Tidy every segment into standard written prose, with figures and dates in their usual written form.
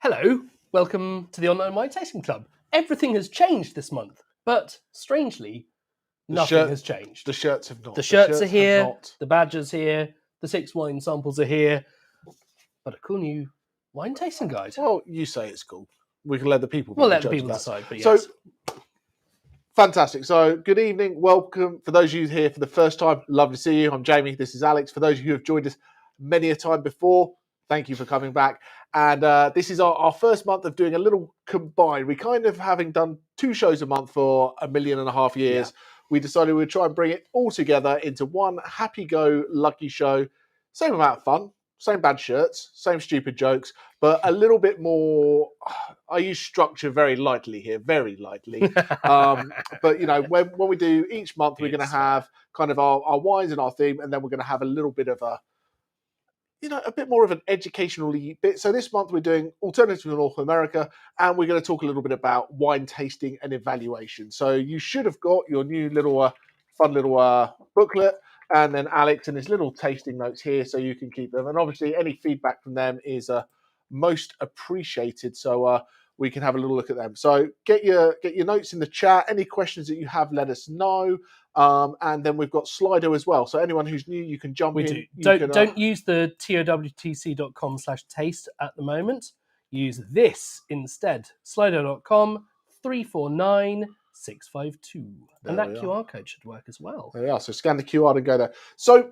Hello, welcome to the Online Wine Tasting Club. Everything has changed this month, but strangely, nothing has changed. The shirts have not. The shirts are here, the badges here, the 6 wine samples are here, but a cool new wine tasting guide. Well, you say it's cool. We can let the people. We'll let the people decide, but yes. So, fantastic. So, good evening. Welcome. For those of you here for the first time, lovely to see you. I'm Jamie. This is Alex. For those of you who have joined us many a time before, thank you for coming back. And this is our first month of doing a little combined. We kind of, having done 2 shows a month for 1.5 million years, we decided we'd try and bring it all together into one happy-go-lucky show. Same amount of fun, same bad shirts, same stupid jokes, but a little bit more. I use structure very lightly here, very lightly. But, you know, when we do each month, we're going to have kind of our wines and our theme, and then we're going to have a little bit of a bit more of an educational bit. So this month we're doing Alternative to North America, and we're going to talk a little bit about wine tasting and evaluation. So you should have got your new little fun little booklet, and then Alex and his little tasting notes here, so you can keep them. And obviously any feedback from them is most appreciated, so we can have a little look at them. So get your notes in the chat. Any questions that you have, let us know. And then we've got Slido as well. So anyone who's new, you can jump in. Don't use the towtc.com/taste at the moment. Use this instead. Slido.com 349652. And that QR code should work as well. There we are. So scan the QR and go there. So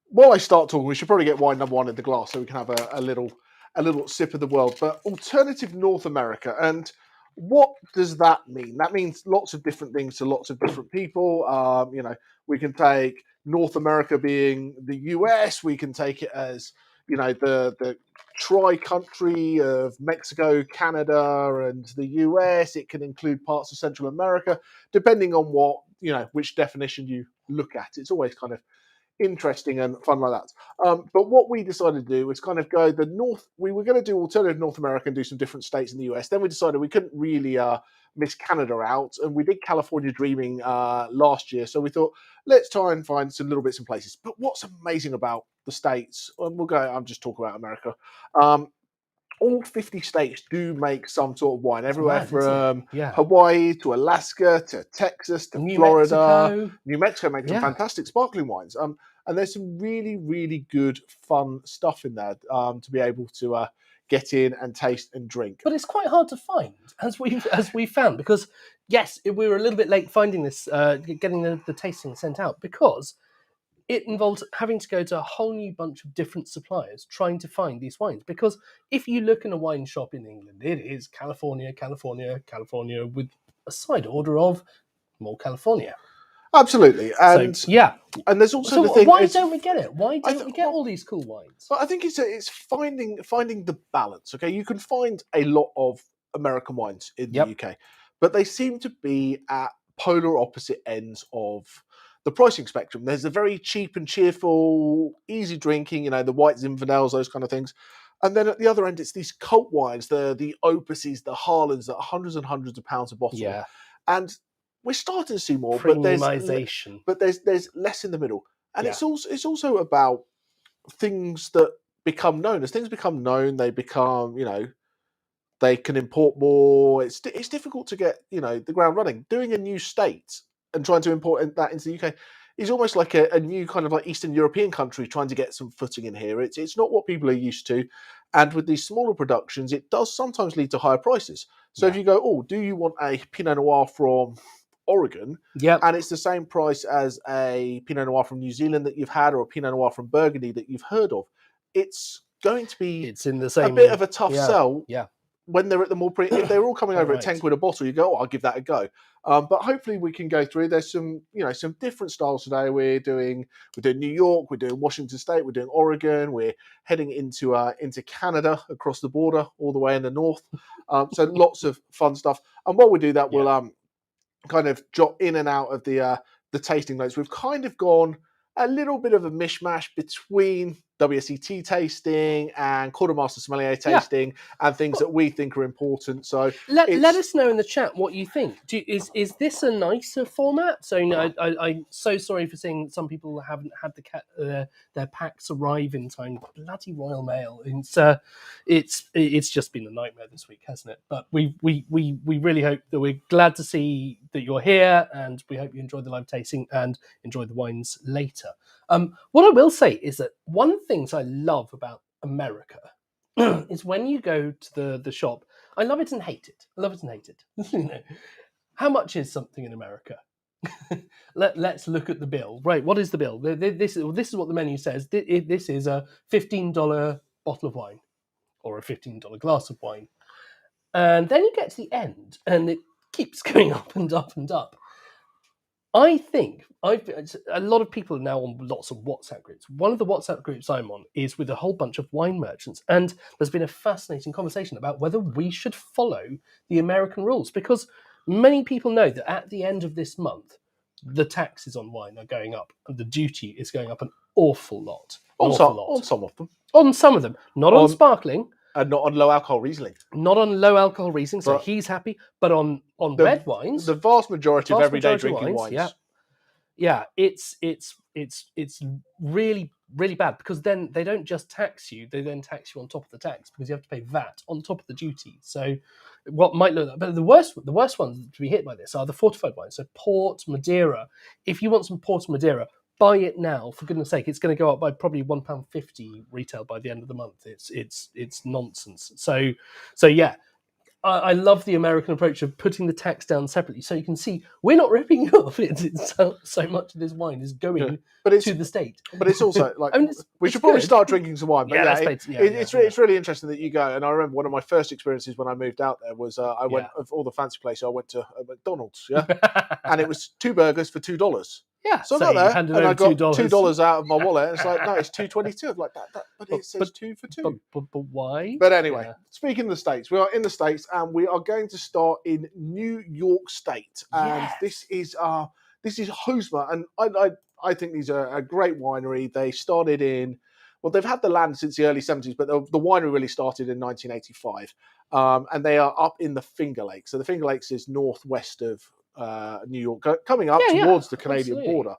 while I start talking, we should probably get wine number 1 in the glass so we can have a little sip of the world. But Alternative North America, and what does that mean? That means lots of different things to lots of different people. We can take North America being the US. We can take it as, the tri-country of Mexico, Canada, and the US. It can include parts of Central America, depending on which definition you look at. It's always kind of interesting and fun like that. But what we decided to do was kind of go the north. We were going to do Alternative North America and do some different states in the US. Then we decided we couldn't really miss Canada out, and we did California Dreaming last year. So we thought, let's try and find some little bits and places. But what's amazing about the states, and I'm just talking about America. All 50 states do make some sort of wine, everywhere from Hawaii to Alaska to Texas to Florida. New Mexico makes some fantastic sparkling wines. And there's some really, really good, fun stuff in there to be able to get in and taste and drink. But it's quite hard to find, as we found, because yes, we were a little bit late finding this, getting the tasting sent out, because it involves having to go to a whole new bunch of different suppliers trying to find these wines. Because if you look in a wine shop in England, it is California, California, California, with a side order of more California. Absolutely. And and there's also the thing. Why don't we get it? Why don't we get all these cool wines? But I think it's finding the balance. Okay, you can find a lot of American wines in the UK, but they seem to be at polar opposite ends of the pricing spectrum. There's a very cheap and cheerful, easy drinking, the White Zinfandels, those kind of things. And then at the other end, it's these cult wines, the Opuses, the Harlands, that are hundreds and hundreds of pounds a bottle. Yeah. And we're starting to see more, premiumization. But there's less in the middle. And it's also about things that become known. As things become known, they become, they can import more. It's difficult to get, the ground running. Doing a new state and trying to import that into the UK is almost like a new kind of like Eastern European country trying to get some footing in here. It's not what people are used to. And with these smaller productions, it does sometimes lead to higher prices. So if you go, do you want a Pinot Noir from Oregon? And it's the same price as a Pinot Noir from New Zealand that you've had, or a Pinot Noir from Burgundy that you've heard of. It's going to be a bit of a tough sell. When they're at the more if they're all coming over at 10 quid a bottle, you go, I'll give that a go. But hopefully we can go through. There's some different styles today. We're doing New York, we're doing Washington State, we're doing Oregon, we're heading into Canada across the border, all the way in the north. So lots of fun stuff. And while we do that, we'll kind of jot in and out of the tasting notes. We've kind of gone a little bit of a mishmash between WSET tasting and quartermaster sommelier tasting and things that we think are important. So Let it's us know in the chat what you think. Is this a nicer format? So I'm so sorry for seeing some people haven't had their packs arrive in time. Bloody Royal Mail. It's just been a nightmare this week, hasn't it? But we really hope that we're glad to see that you're here, and we hope you enjoy the live tasting and enjoy the wines later. What I will say is that one of the things I love about America is when you go to the shop. I love it and hate it. I love it and hate it. You know, how much is something in America? Let's look at the bill. Right, what is the bill? This is what the menu says. This is a $15 bottle of wine or a $15 glass of wine. And then you get to the end and it keeps going up and up and up. I think a lot of people are now on lots of WhatsApp groups. One of the WhatsApp groups I'm on is with a whole bunch of wine merchants, and there's been a fascinating conversation about whether we should follow the American rules, because many people know that at the end of this month, the taxes on wine are going up, and the duty is going up an awful lot. on some of them, On some of them, not on sparkling, and not on low alcohol Riesling. not on low alcohol Riesling, so But he's happy. But on red wines, the vast majority of everyday drinking wines. Yeah, it's really bad, because then they don't just tax you; they then tax you on top of the tax, because you have to pay VAT on top of the duty. So, what might look like, but the worst ones to be hit by this are the fortified wines. So Port, Madeira. If you want some Port Madeira, buy it now, for goodness sake. It's going to go up by probably £1.50 retail by the end of the month. It's nonsense. So yeah. I love the American approach of putting the tax down separately, so you can see we're not ripping you off. It's so much of this wine is going to the state. But it's also like, I mean, we should probably start drinking some wine. But it's really interesting that you go. And I remember one of my first experiences when I moved out there was I went of all the fancy places. I went to a McDonald's, and it was 2 burgers for $2. Yeah, so I got there and I got $2 out of my wallet. It's like, no, it's $2.22. I'm like that, but it says 2 for 2. But why? But anyway, speaking of the States, we are in the States and we are going to start in New York State. And this is Hosmer, and I think these are a great winery. They started in, well, they've had the land since the early 70s, but the winery really started in 1985. And they are up in the Finger Lakes. So the Finger Lakes is northwest of New York, coming up towards the Canadian border.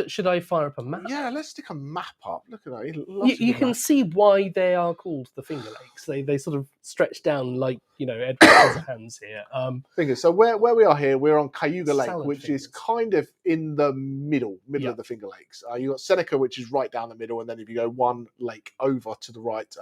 Should I fire up a map? Yeah, let's stick a map up. Look at that. You can see why they are called the Finger Lakes. They sort of stretch down like, Edward Scissorhands here. Fingers. So where we are here, we're on Cayuga Lake, which is kind of in the middle of the Finger Lakes. You got Seneca, which is right down the middle, and then if you go one lake over to the right,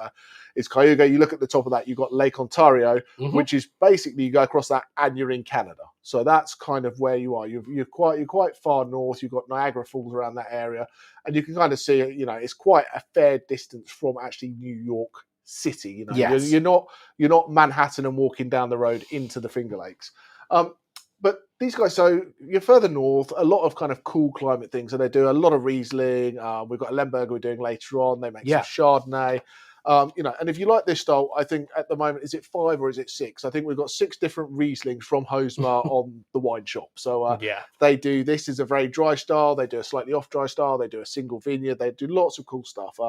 is Cayuga. You look at the top of that, you've got Lake Ontario, which is basically, you go across that and you're in Canada. So that's kind of where you are. You're quite far north. You've got Niagara Falls around that area, and you can kind of see, it's quite a fair distance from actually New York City. You're not Manhattan and walking down the road into the Finger Lakes. But these guys, so you're further north, a lot of kind of cool climate things. So they do a lot of Riesling. We've got a Lemberg we're doing later on. They make some Chardonnay. And if you like this style, I think at the moment, is it 5 or is it 6? I think we've got 6 different Rieslings from Hosmer on the wine shop. So they do, this is a very dry style. They do a slightly off dry style. They do a single vineyard. They do lots of cool stuff.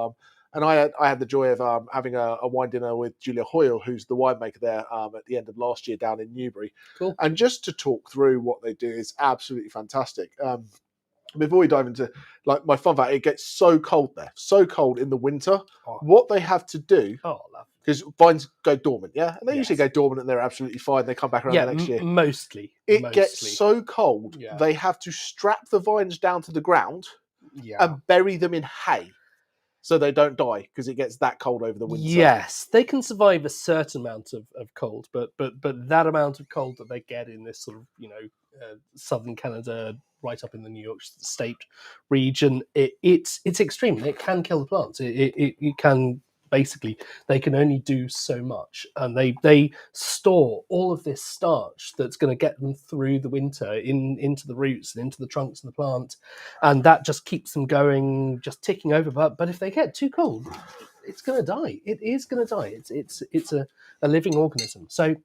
And I had the joy of having a wine dinner with Julia Hoyle, who's the winemaker there at the end of last year down in Newbury. Cool. And just to talk through what they do is absolutely fantastic. Before we dive into like my fun fact, it gets so cold there, so cold in the winter. What they have to do, because vines go dormant, and they usually go dormant and they're absolutely fine. They come back around the next year. Mostly. Gets so cold, they have to strap the vines down to the ground and bury them in hay, so they don't die, because it gets that cold over the winter. Yes, they can survive a certain amount of cold, but that amount of cold that they get in this sort of southern Canada, right up in the New York State region, it's extreme. It can kill the plants. It can, basically, they can only do so much, and they store all of this starch that's going to get them through the winter into the roots and into the trunks of the plant, and that just keeps them going, just ticking over. But if they get too cold, it's going to die. It is going to die. It's a living organism. So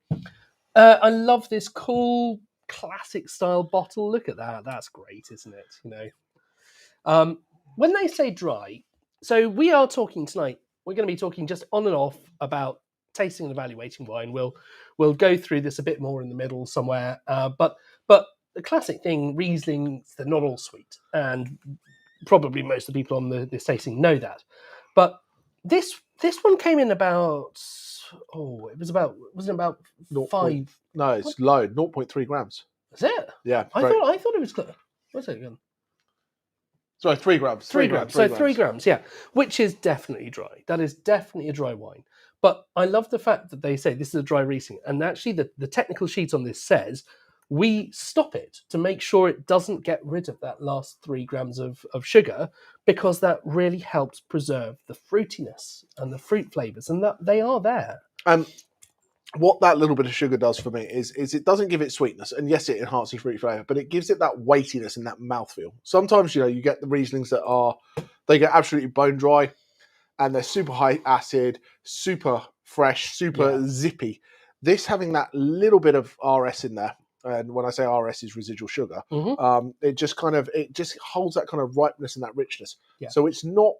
I love this cool classic style bottle. Look at that. That's great, isn't it? When they say dry, So we are talking tonight. We're going to be talking just on and off about tasting and evaluating wine. We'll go through this a bit more in the middle somewhere. But the classic thing, Rieslings, they're not all sweet, and probably most of the people on this tasting know that. But this one came in about wasn't it about 5? No, it's low, 0.3 grams. Is it? Yeah, I thought it was close. What's it again? Sorry, 3 grams. 3 grams. So 3 grams, yeah, which is definitely dry. That is definitely a dry wine. But I love the fact that they say this is a dry Riesling, and actually the technical sheet on this says we stop it to make sure it doesn't get rid of that last 3 grams of sugar, because that really helps preserve the fruitiness and the fruit flavors, and that they are there. And what that little bit of sugar does for me is it doesn't give it sweetness, and yes, it enhances fruit flavor, but it gives it that weightiness and that mouthfeel. Sometimes, you get the Rieslings they get absolutely bone dry, and they're super high acid, super fresh, super zippy. This having that little bit of RS in there, and when I say RS is residual sugar, it just holds that kind of ripeness and that richness. Yeah. So it's not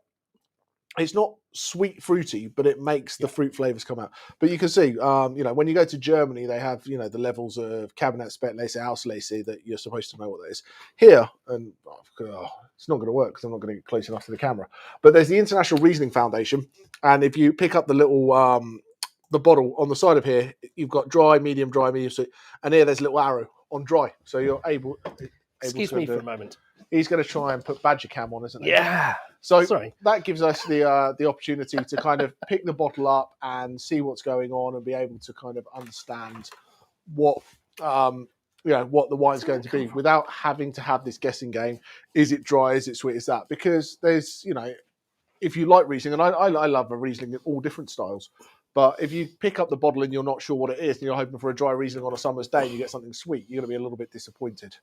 sweet fruity, but it makes the fruit flavors come out. But you can see, when you go to Germany, they have, the levels of Cabernet Spätlese, Auslese that you're supposed to know what that is. Here, and it's not going to work because I'm not going to get close enough to the camera, but there's the International Riesling Foundation. And if you pick up the little, the bottle on the side of here, you've got dry, medium sweet. And here there's a little arrow on dry. So you're able Excuse me for a moment. He's going to try and put Badger Cam on, isn't he? Yeah. So Sorry. that gives us the opportunity to kind of pick the bottle up and see what's going on and be able to kind of understand what what the wine's going to be without having to have this guessing game. Is it dry? Is it sweet? Is that? Because there's, if you like Riesling, and I love a Riesling in all different styles, but if you pick up the bottle and you're not sure what it is and you're hoping for a dry Riesling on a summer's day and you get something sweet, you're going to be a little bit disappointed.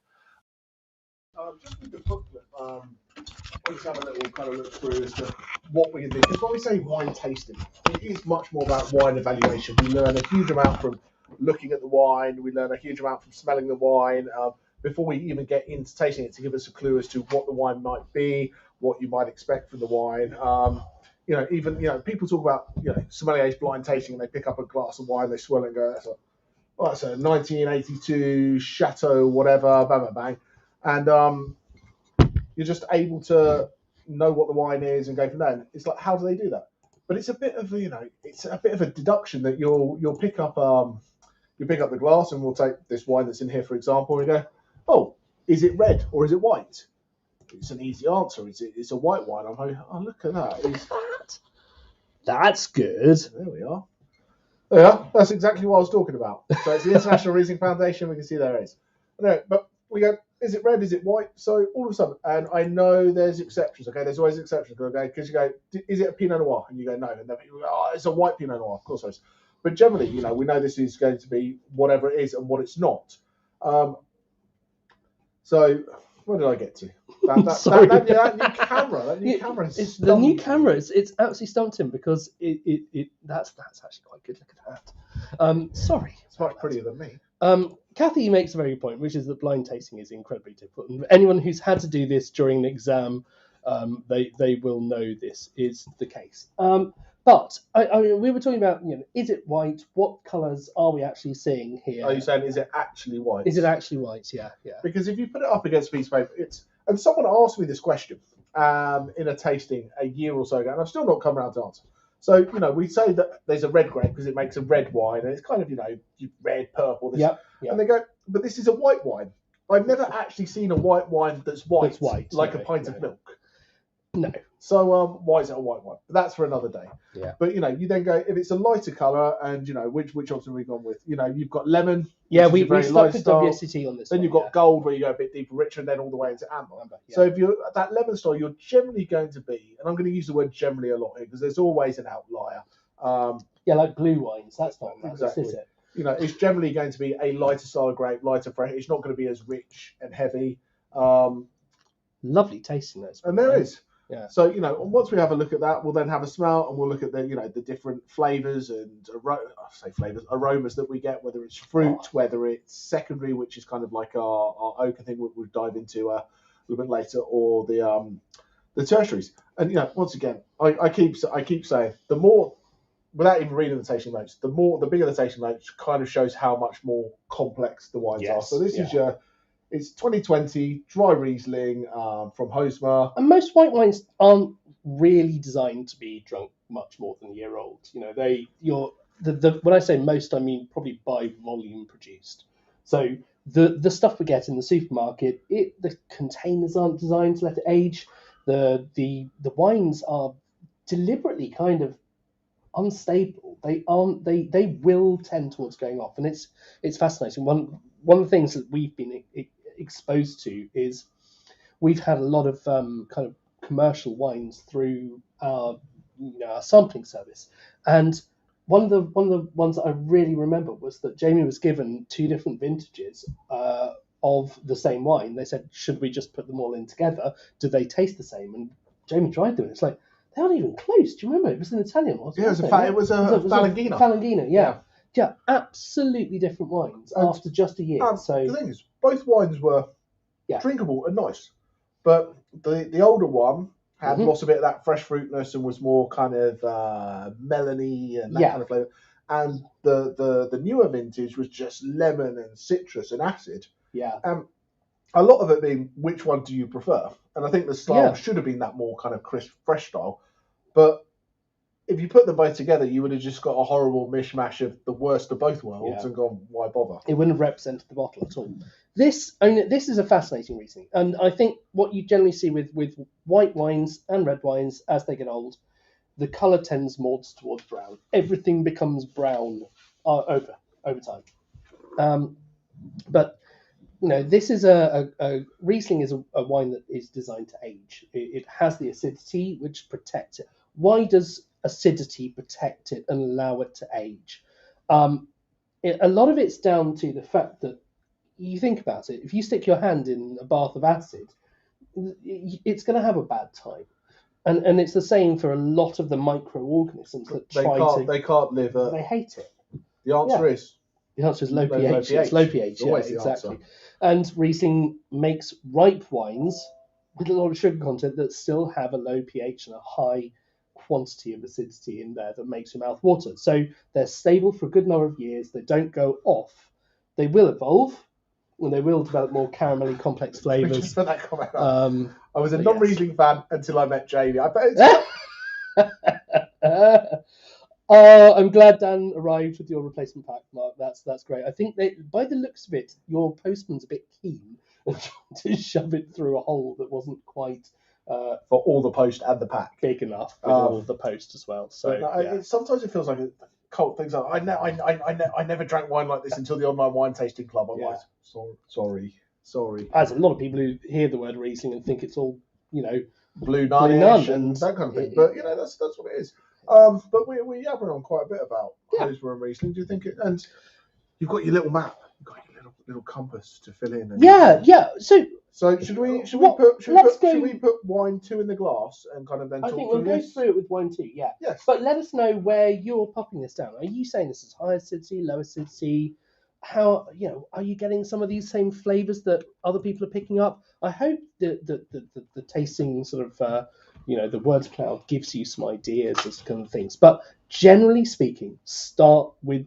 Just with the booklet, let's have a little kind of look through as to what we can do. Because when we say wine tasting, it is much more about wine evaluation. We learn a huge amount from looking at the wine. We learn a huge amount from smelling the wine before we even get into tasting it, to give us a clue as to what the wine might be, what you might expect from the wine. People talk about sommeliers blind tasting, and they pick up a glass of wine, they swirl it and go, that's a 1982 Chateau whatever, bang bang bang. And you're just able to know what the wine is and go from there. And it's like, how do they do that? But it's a bit of a deduction that you'll pick up the glass, and we'll take this wine that's in here, for example, and go, oh, is it red or is it white? It's an easy answer. It's a white wine. I'm like, oh, look at that. That's good. There we are. Yeah, that's exactly what I was talking about. So it's the International Riesling Foundation. We can see there it is. No, but we go, is it red? Is it white? So all of a sudden, and I know there's exceptions. Okay, there's always exceptions. Okay, because you go, is it a Pinot Noir? And you go, no. And then you go, oh, it's a white Pinot Noir. Of course it is. But generally, we know this is going to be whatever it is and what it's not. So where did I get to? That new camera. That new camera. It's the new camera. It's absolutely stumped him, because that's actually quite good. Look at that. Sorry. It's much prettier than me. Kathy makes a very good point, which is that blind tasting is incredibly difficult. And anyone who's had to do this during an exam, they will know this is the case. But we were talking about, is it white? What colours are we actually seeing here? Are you saying, is it actually white? Is it actually white? Yeah. Because if you put it up against a piece of paper, and someone asked me this question in a tasting a year or so ago, and I've still not come around to answer. So, we say that there's a red grape because it makes a red wine, and it's kind of, red, purple. Yep. And they go, but this is a white wine. I've never actually seen a white wine that's white, like a pint of milk. No. So why is it a white wine? But that's for another day. Yeah. But you then go, if it's a lighter colour, and which option have we gone with? You've got lemon. Yeah, we stuck with WSET on this. Then you've got gold, where you go a bit deeper, richer, and then all the way into amber. Yeah. So if you're at that lemon style, you're generally going to be, and I'm going to use the word generally a lot here because there's always an outlier. Like blue wines. That's not exactly. Is it? It's generally going to be a lighter style of grape, lighter fresh. It's not going to be as rich and heavy. Lovely tasting, those. And there is. Yeah. So once we have a look at that, we'll then have a smell, and we'll look at the different flavors and aromas that we get, whether it's fruit, whether it's secondary, which is kind of like our oak. I think we'll dive into a little bit later, or the tertiaries. And once again, I keep saying the more, without even reading the tasting notes, the bigger the tasting notes kind of shows how much more complex the wines are. So this is it's 2020 dry Riesling from Hosmer. And most white wines aren't really designed to be drunk much more than a year old. When I say most, I mean probably by volume produced. So the stuff we get in the supermarket, the containers aren't designed to let it age. The wines are deliberately kind of unstable. They aren't. They will tend towards going off, and it's fascinating. One of the things that we've been exposed to is we've had a lot of kind of commercial wines through our sampling service, and one of the ones that I really remember was that Jamie was given two different vintages of the same wine. They said, should we just put them all in together? Do they taste the same? And Jamie tried them. It's like, they aren't even close. Do you remember? It was an Italian, wasn't it? It was a Valangina. Valangina, yeah, absolutely different wines after just a year. So the thing is, both wines were drinkable and nice, but the older one had lost a bit of that fresh fruitness and was more kind of melony and that kind of flavour. And the newer vintage was just lemon and citrus and acid. Yeah. A lot of it being, which one do you prefer? And I think the style should have been that more kind of crisp, fresh style. But if you put them both together, you would have just got a horrible mishmash of the worst of both worlds and gone, why bother? It wouldn't have represented the bottle at all. This is a fascinating reasoning. And I think what you generally see with white wines and red wines as they get old, the colour tends more towards brown. Everything becomes brown over time. But this is a Riesling is a wine that is designed to age. It has the acidity which protects it. Why does acidity protect it and allow it to age? A lot of it's down to the fact that you think about it. If you stick your hand in a bath of acid, it's going to have a bad time. And it's the same for a lot of the microorganisms that they can't live. They hate it. The answer is. The answer is low pH. It's low pH. Yeah, exactly. And Riesling makes ripe wines with a lot of sugar content that still have a low pH and a high quantity of acidity in there that makes your mouth water. So they're stable for a good number of years. They don't go off. They will evolve, and they will develop more caramelly, complex flavors. Just for that comment, I was a non-Riesling fan until I met Jamie. I bet I'm glad Dan arrived with your replacement pack, Mark. That's great. I think by the looks of it, your postman's a bit keen to shove it through a hole that wasn't quite for all the post and the pack big enough with all the post as well. So sometimes it feels like a cult thing. I never drank wine like this until the online wine tasting club. I'm like, sorry. There's a lot of people who hear the word Riesling and think it's all blue nun and that kind of thing. But that's what it is. But we yabber on quite a bit about Hosmer and Riesling. Do you think it? And you've got your little map, you've got your little compass to fill in. So should we put wine 2 in the glass and kind of then talk I think we'll go through it with wine 2. Yeah. Yes. But let us know where you're popping this down. Are you saying this is high acidity, low acidity? How are you getting some of these same flavors that other people are picking up? I hope that the tasting sort of the words cloud gives you some ideas as kind of things. But generally speaking, start with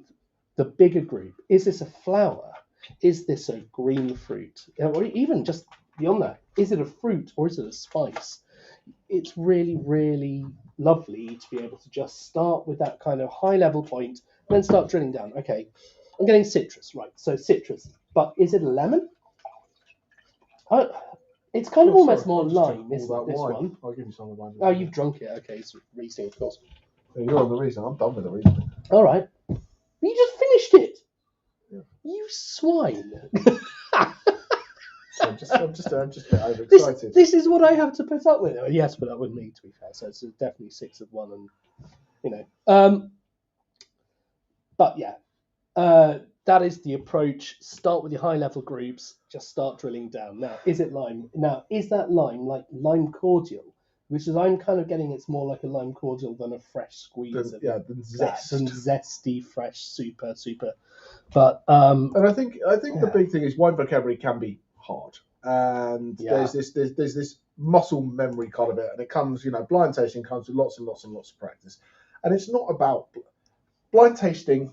the bigger group. Is this a flower? Is this a green fruit? Or even just beyond that, is it a fruit or is it a spice? It's really, really lovely to be able to just start with that kind of high level point and then start drilling down. Okay, I'm getting citrus, right? So citrus, but is it a lemon? It's kind of almost more lime, isn't it, this one? I'll give you some of mine. Oh, you've drunk it. Okay, it's Riesling, of course. You're on the Riesling. I'm done with the Riesling. All right. You just finished it. Yeah. You swine. I'm just a bit overexcited. This is what I have to put up with. Well, he has to put up with me, to be fair. So it's definitely 6 of 1, and but yeah, that is the approach. Start with your high level groups. Just start drilling down. Now, is it lime? Now, is that lime like lime cordial? Which is, I'm kind of getting it's more like a lime cordial than a fresh squeeze. Than zesty, fresh, super. But and I think the big thing is wine vocabulary can be hard, and there's this muscle memory kind of it, and it comes, blind tasting comes with lots and lots and lots of practice, and it's not about blind tasting.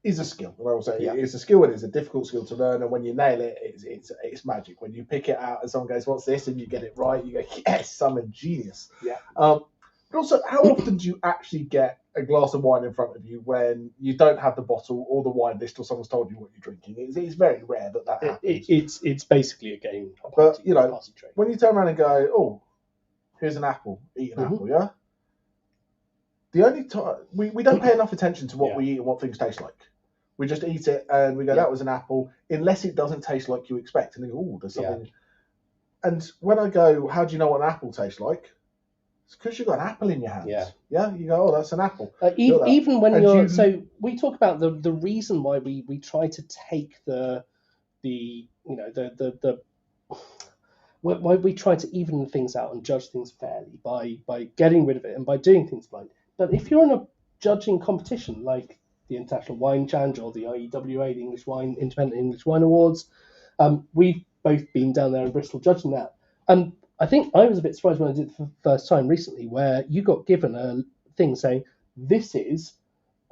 Is a skill. I will say it's a skill, and it's a difficult skill to learn. And when you nail it, it's magic. When you pick it out and someone goes, "What's this?" and you get it right, you go, "Yes, I'm a genius." Yeah. But also, how often do you actually get a glass of wine in front of you when you don't have the bottle or the wine list, or someone's told you what you're drinking? It's very rare that happens. It's basically a game. But when you turn around and go, "Oh, here's an apple. Eat an apple." Yeah. The only time we don't pay enough attention to what we eat and what things taste like. We just eat it and we go, that was an apple, unless it doesn't taste like you expect. And then, oh, there's something. Yeah. And when I go, how do you know what an apple tastes like? It's because you've got an apple in your hands. Yeah. You go, oh, that's an apple. Even when so we talk about the reason why we try to take why we try to even things out and judge things fairly by getting rid of it and by doing things blind. But if you're in a judging competition like the International Wine Challenge or the IEWA, the Independent English Wine Awards, we've both been down there in Bristol judging that. And I think I was a bit surprised when I did it for the first time recently, where you got given a thing saying, this is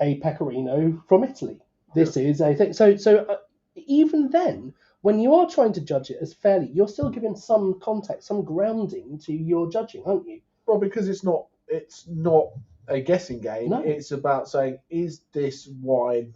a pecorino from Italy. This is a thing. So even then, when you are trying to judge it as fairly, you're still giving some context, some grounding to your judging, aren't you? Well, because it's not a guessing game. No. It's about saying, is this wine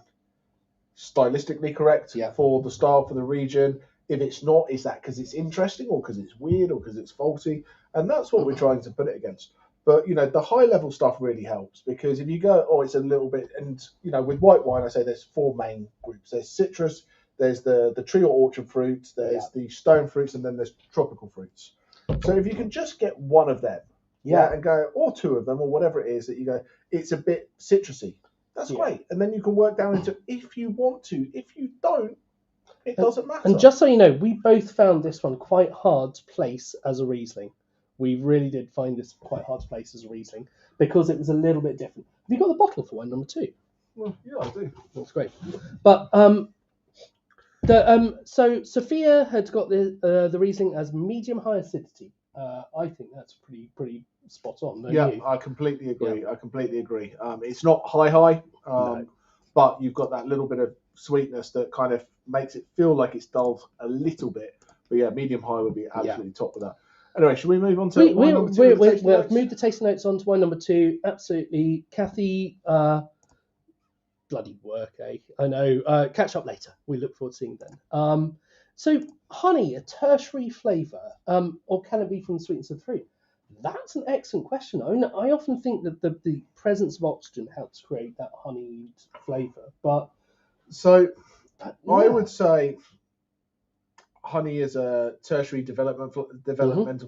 stylistically correct for the style, for the region? If it's not, is that because it's interesting or because it's weird or because it's faulty? And that's what we're trying to put it against. But, the high level stuff really helps, because if you go, oh, it's a little bit, and, with white wine, I say there's four main groups. There's citrus, there's the tree or orchard fruits, there's the stone fruits, and then there's tropical fruits. So if you can just get one of them, and go, or two of them, or whatever it is that you go, it's a bit citrusy. That's great. And then you can work down into, if you want to. If you don't, it doesn't matter. And just so you know, we both found this one quite hard to place as a Riesling. We really did find this quite hard to place as a Riesling because it was a little bit different. Have you got the bottle for wine number 2? Well, yeah, I do. That's great. But so Sophia had got the Riesling as medium high acidity. I think that's pretty spot on. Don't you? I completely agree. I completely agree. It's not high, no. But you've got that little bit of sweetness that kind of makes it feel like it's dulled a little bit. But medium high would be absolutely top with that. Anyway, should we move on to wine number 2? We've moved the tasting notes on to wine number 2. Absolutely. Kathy, bloody work, eh? I know. Catch up later. We look forward to seeing then. So, honey, a tertiary flavour, or can it be from the sweetness of the fruit? That's an excellent question. I often think that the presence of oxygen helps create that honeyed flavour. I would say honey is a tertiary developmental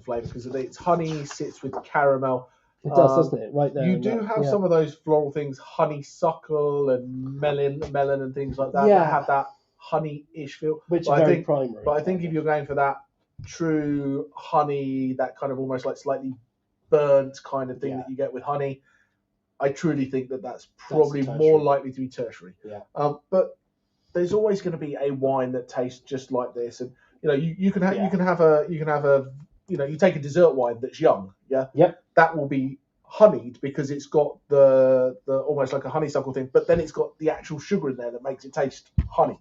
flavour, because its honey sits with caramel. It does, doesn't it? Right there. You do have some of those floral things, honeysuckle and melon and things like that, that have that honey-ish feel. Which are very primary. But I think if you're going for that true honey, that kind of almost like slightly burnt kind of thing that you get with honey, I truly think that's probably more likely to be tertiary. Yeah. But there's always going to be a wine that tastes just like this, and you can have you take a dessert wine that's young, that will be honeyed because it's got the almost like a honeysuckle thing, but then it's got the actual sugar in there that makes it taste honeyed,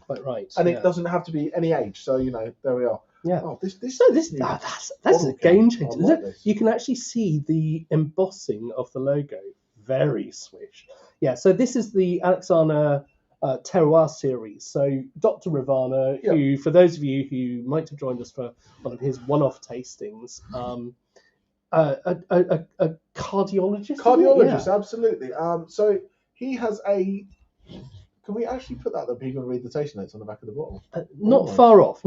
quite right. And it doesn't have to be any age, so there we are. Yeah. Oh, that's a game changer. Like you can actually see the embossing of the logo. Very swish. Yeah. So this is the Alexander Terroir series. So Dr. Ravana, who, for those of you who might have joined us for one of his one-off tastings, a cardiologist. Cardiologist, absolutely. So he has a. Can we actually put that people can read the tasting notes on the back of the bottle? Not far off.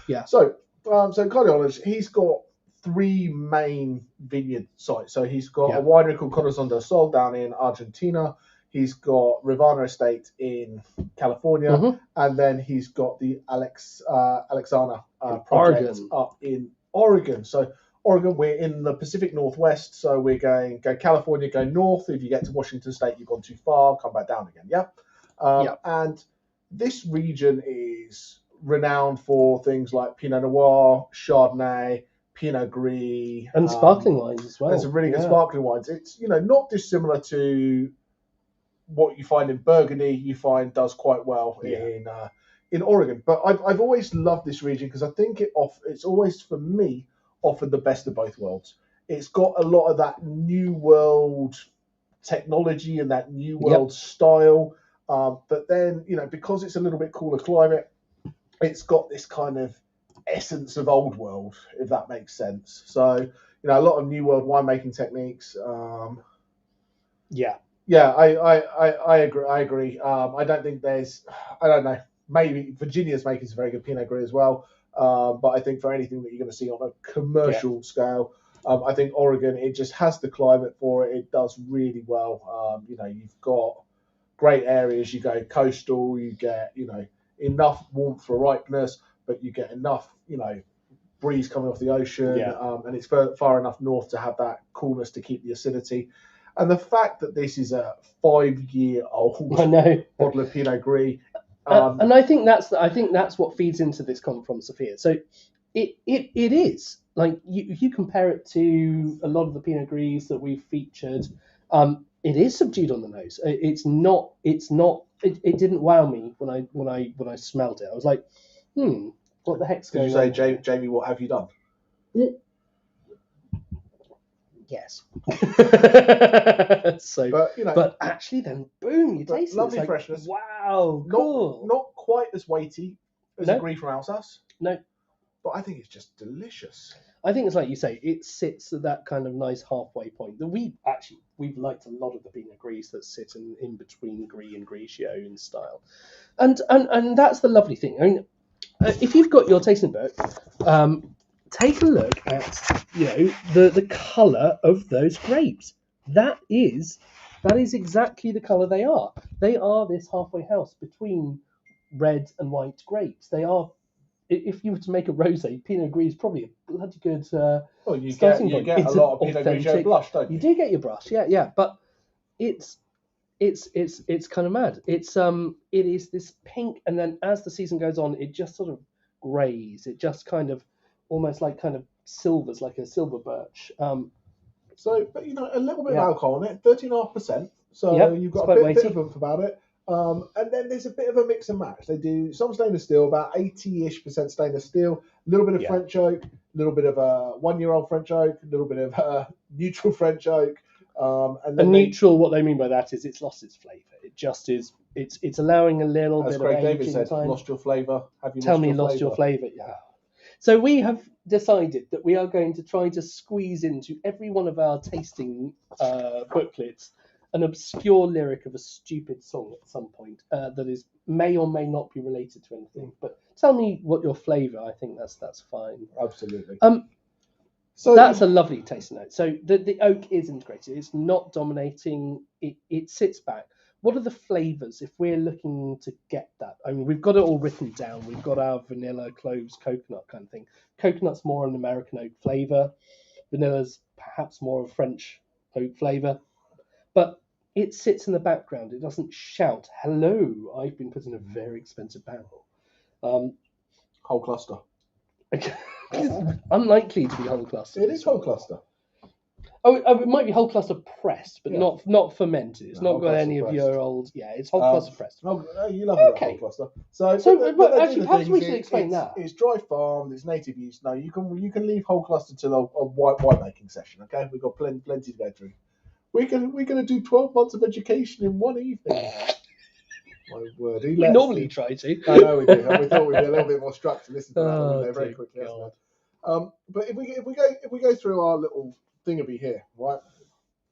Yeah. So cardiologist, he's got 3 main vineyard sites. So he's got a winery called Corazon del Sol down in Argentina. He's got Ravana Estate in California, and then he's got the Alexana project up in Oregon. So Oregon, we're in the Pacific Northwest, so we're go California, go north. If you get to Washington State, you've gone too far, come back down again, And this region is renowned for things like Pinot Noir, Chardonnay, Pinot Gris, and sparkling wines as well. and some really good Yeah. sparkling wines. It's not dissimilar to what you find in Burgundy. You find does quite well in Oregon. But I've always loved this region because I think it's always for me offered the best of both worlds. It's got a lot of that new world technology and that new world style, but then because it's a little bit cooler climate, it's got this kind of essence of old world, if that makes sense. So a lot of new world winemaking techniques. Yeah, I agree. I agree. I don't think I don't know. Maybe Virginia's making some very good Pinot Gris as well. But I think for anything that you're going to see on a commercial scale, I think Oregon, it just has the climate for it. It does really well. You've got great areas. You go coastal. You get enough warmth for ripeness, but you get enough breeze coming off the ocean, and it's far enough north to have that coolness to keep the acidity. And the fact that this is a 5-year-old bottle of Pinot Gris, and I think that's what feeds into this comment from Sophia. So it is like you compare it to a lot of the Pinot Gris that we've featured. It is subdued on the nose. It's not. It didn't wow me when I smelled it. I was like, what the heck's going on? Did you say, Jamie, what have you done? Yes. So, but but actually, then boom, you taste it. Lovely it's like, freshness. Wow, cool. Not quite as weighty as a Gris from Alsace. No, but I think it's just delicious. I think it's like you say, it sits at that kind of nice halfway point. That we've liked a lot of the Pinot Gris that sit in between Gris and Grigio in style, and that's the lovely thing. I mean, if you've got your tasting book, take a look at the colour of those grapes. That is exactly the colour they are. They are this halfway house between red and white grapes. They are. If you were to make a rosé, Pinot Gris is probably a bloody good starting point. Get a lot of Pinot Grigio blush, don't you? You do get your brush, yeah. But it's kind of mad. It is this pink, and then as the season goes on, it just sort of greys. It just kind of almost like kind of silvers, like a silver birch. But a little bit of alcohol in it, 13.5%. So you've got a bit of oomph about it. And then there's a bit of a mix and match. They do some stainless steel, about 80-ish% stainless steel, a little bit of French oak, a little bit of a 1-year-old French oak, a little bit of neutral French oak. And then neutral, what they mean by that is it's lost its flavour. It just is. It's allowing a little bit Craig of David aging said, time. Lost your flavour. Have you Tell me, lost your flavour? Yeah. So we have decided that we are going to try to squeeze into every one of our tasting booklets an obscure lyric of a stupid song at some point that may or may not be related to anything. But tell me what your flavour. I think that's fine. Absolutely. So that's a lovely tasting note. So the oak is integrated. It's not dominating. It sits back. What are the flavours if we're looking to get that? I mean, we've got it all written down. We've got our vanilla, cloves, coconut kind of thing. Coconut's more an American oak flavour. Vanilla's perhaps more of a French oak flavour. But it sits in the background. It doesn't shout, hello, I've been put in a very expensive barrel. Whole cluster. Unlikely to be whole cluster. It is whole cluster. Oh, it might be whole cluster pressed, but not fermented. It's not got any of pressed. your old. Yeah, it's whole cluster pressed. You love it, whole cluster. So, actually, perhaps we should explain that. It's dry farmed. It's native use. No, you can leave whole cluster till a wine making session. Okay, we've got plenty to go through. We're gonna do 12 months of education in one evening. My word, we normally try to. I know we do. We thought we'd be a little bit more structured. Listen to that very quickly. But if we go through our little thingamby here, right?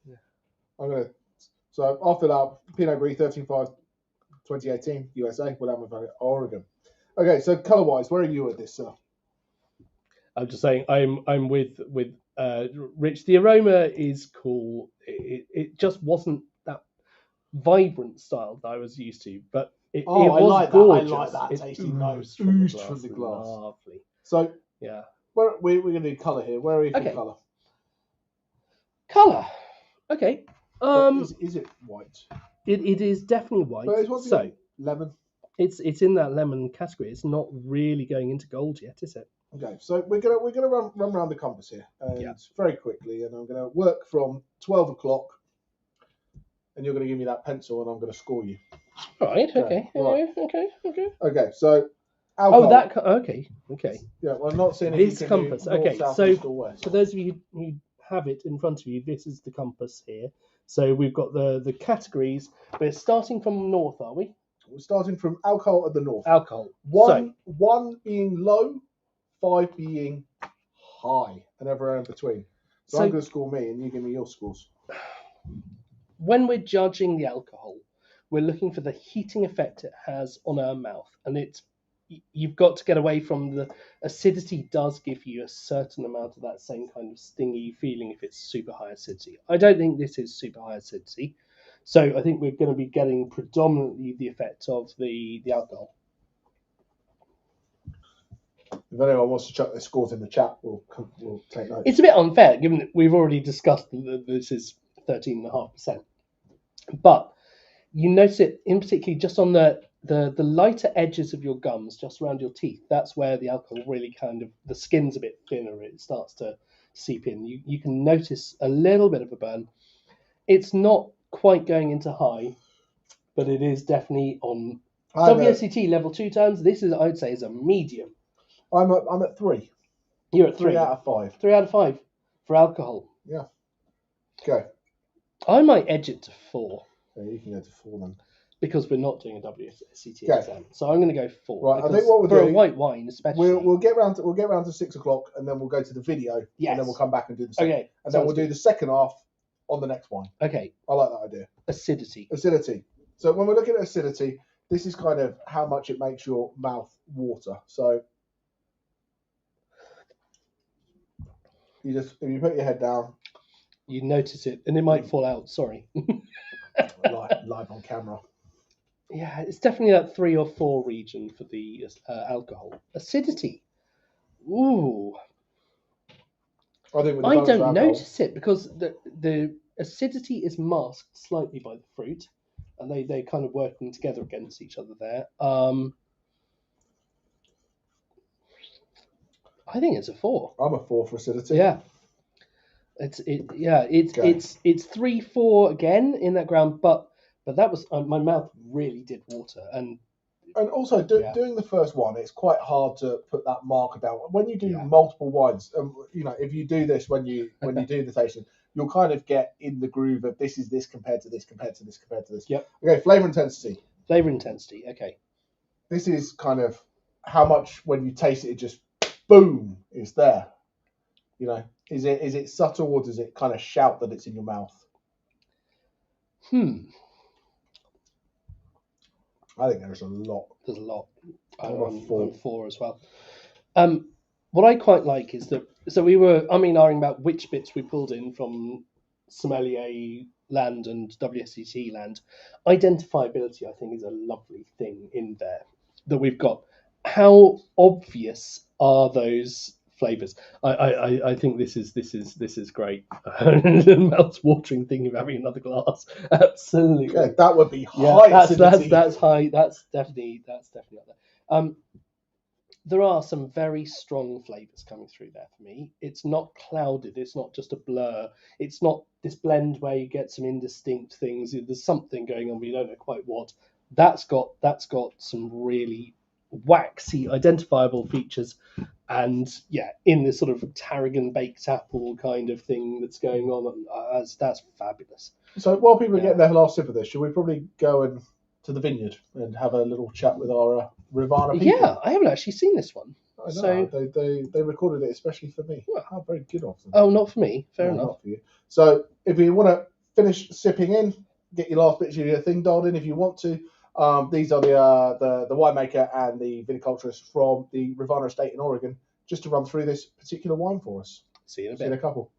Yeah. So after that, Pinot Gris 13.5, 2018, USA. We'll have with Oregon. Okay, so color wise, where are you at this, sir? I'm just saying, I'm with Rich. The aroma is cool. It just wasn't that vibrant style that I was used to, but it was gorgeous. I like that tasty nose oozed from the glass. Lovely. So yeah, we're going to do colour here. Where are you for colour? Colour. Okay. Is it white? It is definitely white. So lemon. It's in that lemon category. It's not really going into gold yet, is it? Okay, so we're gonna run around the compass here, and Yeah. very quickly, and I'm gonna work from 12 o'clock, and you're gonna give me that pencil, and I'm gonna score you. Right. Okay, right. Okay. Okay, so Oh, alcohol. okay. Yeah, well, I'm not seeing if This you can compass. do north, Okay, south, so east, or west. for those of you who have it in front of you, this is the compass here. So we've got the categories. We're starting from north, are we? We're starting from alcohol at the north. Alcohol. One being low, 5 being high, and everywhere in between. So I'm going to score me, and you give me your scores. When we're judging the alcohol, we're looking for the heating effect it has on our mouth, and you've got to get away from the acidity. Does give you a certain amount of that same kind of stingy feeling if it's super high acidity. I don't think this is super high acidity, so I think we're going to be getting predominantly the effect of the alcohol. If anyone wants to chuck their scores in the chat, we'll take notes. It's a bit unfair given that we've already discussed that this is 13.5%, but you notice it in particular just on the lighter edges of your gums, just around your teeth. That's where the alcohol really kind of, the skin's a bit thinner, it starts to seep in. You can notice a little bit of a burn. It's not quite going into high, but it is definitely on WSET level 2 terms. This is, I'd say, is a medium. I'm at 3. You're at 3 out of 5. 3 out of 5 for alcohol. Yeah. Okay. I might edge it to 4. Yeah, you can go to 4 then. Because we're not doing a WSET exam, so I'm going to go 4. Right, I think what we'll do for a white wine, especially, we'll get round to 6 o'clock, and then we'll go to the video, and then we'll come back and do the second. Okay, and then we'll do the second half on the next one. Okay, I like that idea. Acidity. So when we're looking at acidity, this is kind of how much it makes your mouth water. So if you put your head down, you notice it, and it might fall out. Sorry. live on camera. Yeah, it's definitely that 3 or 4 region for the alcohol. Acidity. Ooh. I don't notice it because the acidity is masked slightly by the fruit, and they kind of working together against each other there. I think it's a 4. I'm a 4 for acidity. Yeah. It's 3-4 again in that ground, but that was my mouth really did water, and also doing the first one, it's quite hard to put that marker down. When you do multiple wines, if you do this when you do the tasting, you'll kind of get in the groove of this is this compared to this compared to this compared to this. Yep. Okay, flavor intensity. Okay. This is kind of how much when you taste it just boom is there. Is it subtle, or does it kind of shout that it's in your mouth? I think there's a lot. There's a lot. I'm on 4 as well. What I quite like is that, so we were ahhing about which bits we pulled in from sommelier land and WSET land. Identifiability, I think, is a lovely thing in there that we've got. How obvious are those flavors? I think this is great. Mouth-watering thing of having another glass. Absolutely. Yeah, that would be high. That's high. That's definitely up there. There are some very strong flavors coming through there for me. It's not clouded. It's not just a blur. It's not this blend where you get some indistinct things. There's something going on, but you don't know quite what. That's got some really waxy, identifiable features, and in this sort of tarragon baked apple kind of thing that's going on. That's fabulous. So while people are getting their last sip of this, should we probably go to the vineyard and have a little chat with our Rivanna people? Yeah, I haven't actually seen this one. I know. They recorded it especially for me. How very good of them. Oh, not for me. Fair enough. Not for you. So if you want to finish sipping in, get your last bits of your thing dialed in if you want to. These are the winemaker and the viticulturist from the Rivanna estate in Oregon, just to run through this particular wine for us. See you in a bit. See you in a couple.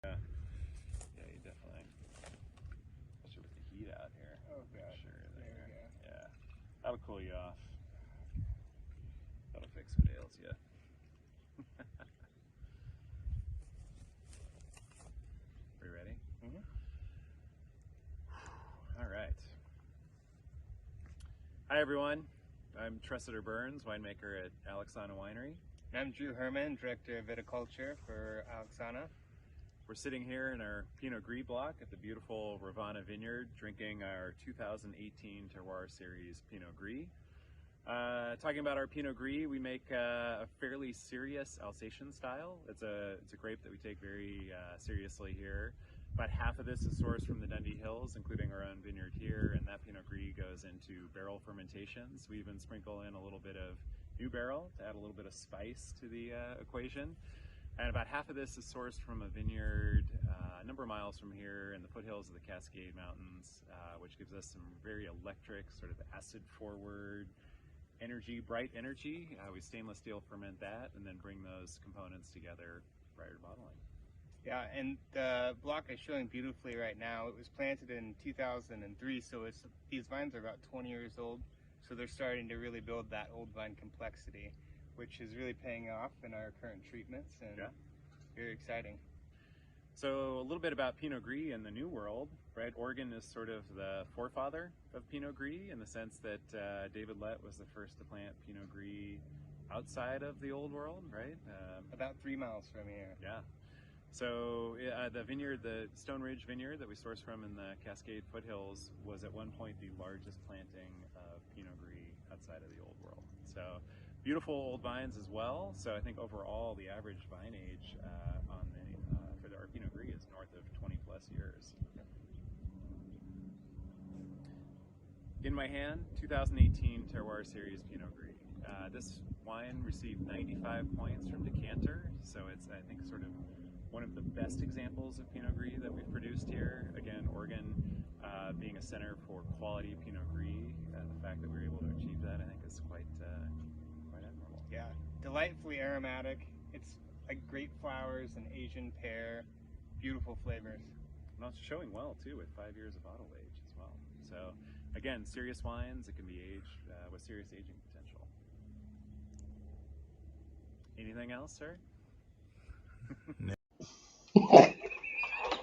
Yeah, you definitely. Especially with the heat out here. Oh, God. Sure, yeah. That'll cool you off. That'll fix what ails you. Are you ready? Mm-hmm. All right. Hi, everyone. I'm Tressiter Burns, winemaker at Alexana Winery. I'm Drew Herman, Director of Viticulture for Alexana. We're sitting here in our Pinot Gris block at the beautiful Ravana Vineyard, drinking our 2018 Terroir Series Pinot Gris. Talking about our Pinot Gris, we make a fairly serious Alsatian style. It's a grape that we take very seriously here. About half of this is sourced from the Dundee Hills, including our own vineyard here, and that Pinot Gris goes into barrel fermentations. We even sprinkle in a little bit of new barrel to add a little bit of spice to the equation. And about half of this is sourced from a vineyard a number of miles from here in the foothills of the Cascade Mountains, which gives us some very electric, sort of acid-forward energy, bright energy. We stainless steel ferment that and then bring those components together prior to bottling. Yeah, and the block is showing beautifully right now. It was planted in 2003, so these vines are about 20 years old. So they're starting to really build that old vine complexity, which is really paying off in our current treatments, and very exciting. So a little bit about Pinot Gris in the New World, right? Oregon is sort of the forefather of Pinot Gris in the sense that David Lett was the first to plant Pinot Gris outside of the Old World, right? About 3 miles from here. Yeah. So the vineyard, the Stone Ridge Vineyard that we source from in the Cascade foothills was at one point the largest planting of Pinot Gris outside of the Old World. So beautiful old vines as well. So I think overall the average vine age for our Pinot Gris is north of 20 plus years. In my hand, 2018 Terroir Series Pinot Gris. This wine received 95 points from Decanter, so it's, I think, sort of one of the best examples of Pinot Gris that we've produced here. Again, Oregon being a center for quality Pinot Gris, the fact that we were able to achieve that, I think, is quite admirable. Yeah, delightfully aromatic. It's like grape flowers and Asian pear, beautiful flavors. And it's showing well too, with 5 years of bottle age as well. So again, serious wines, it can be aged with serious aging potential. Anything else, sir?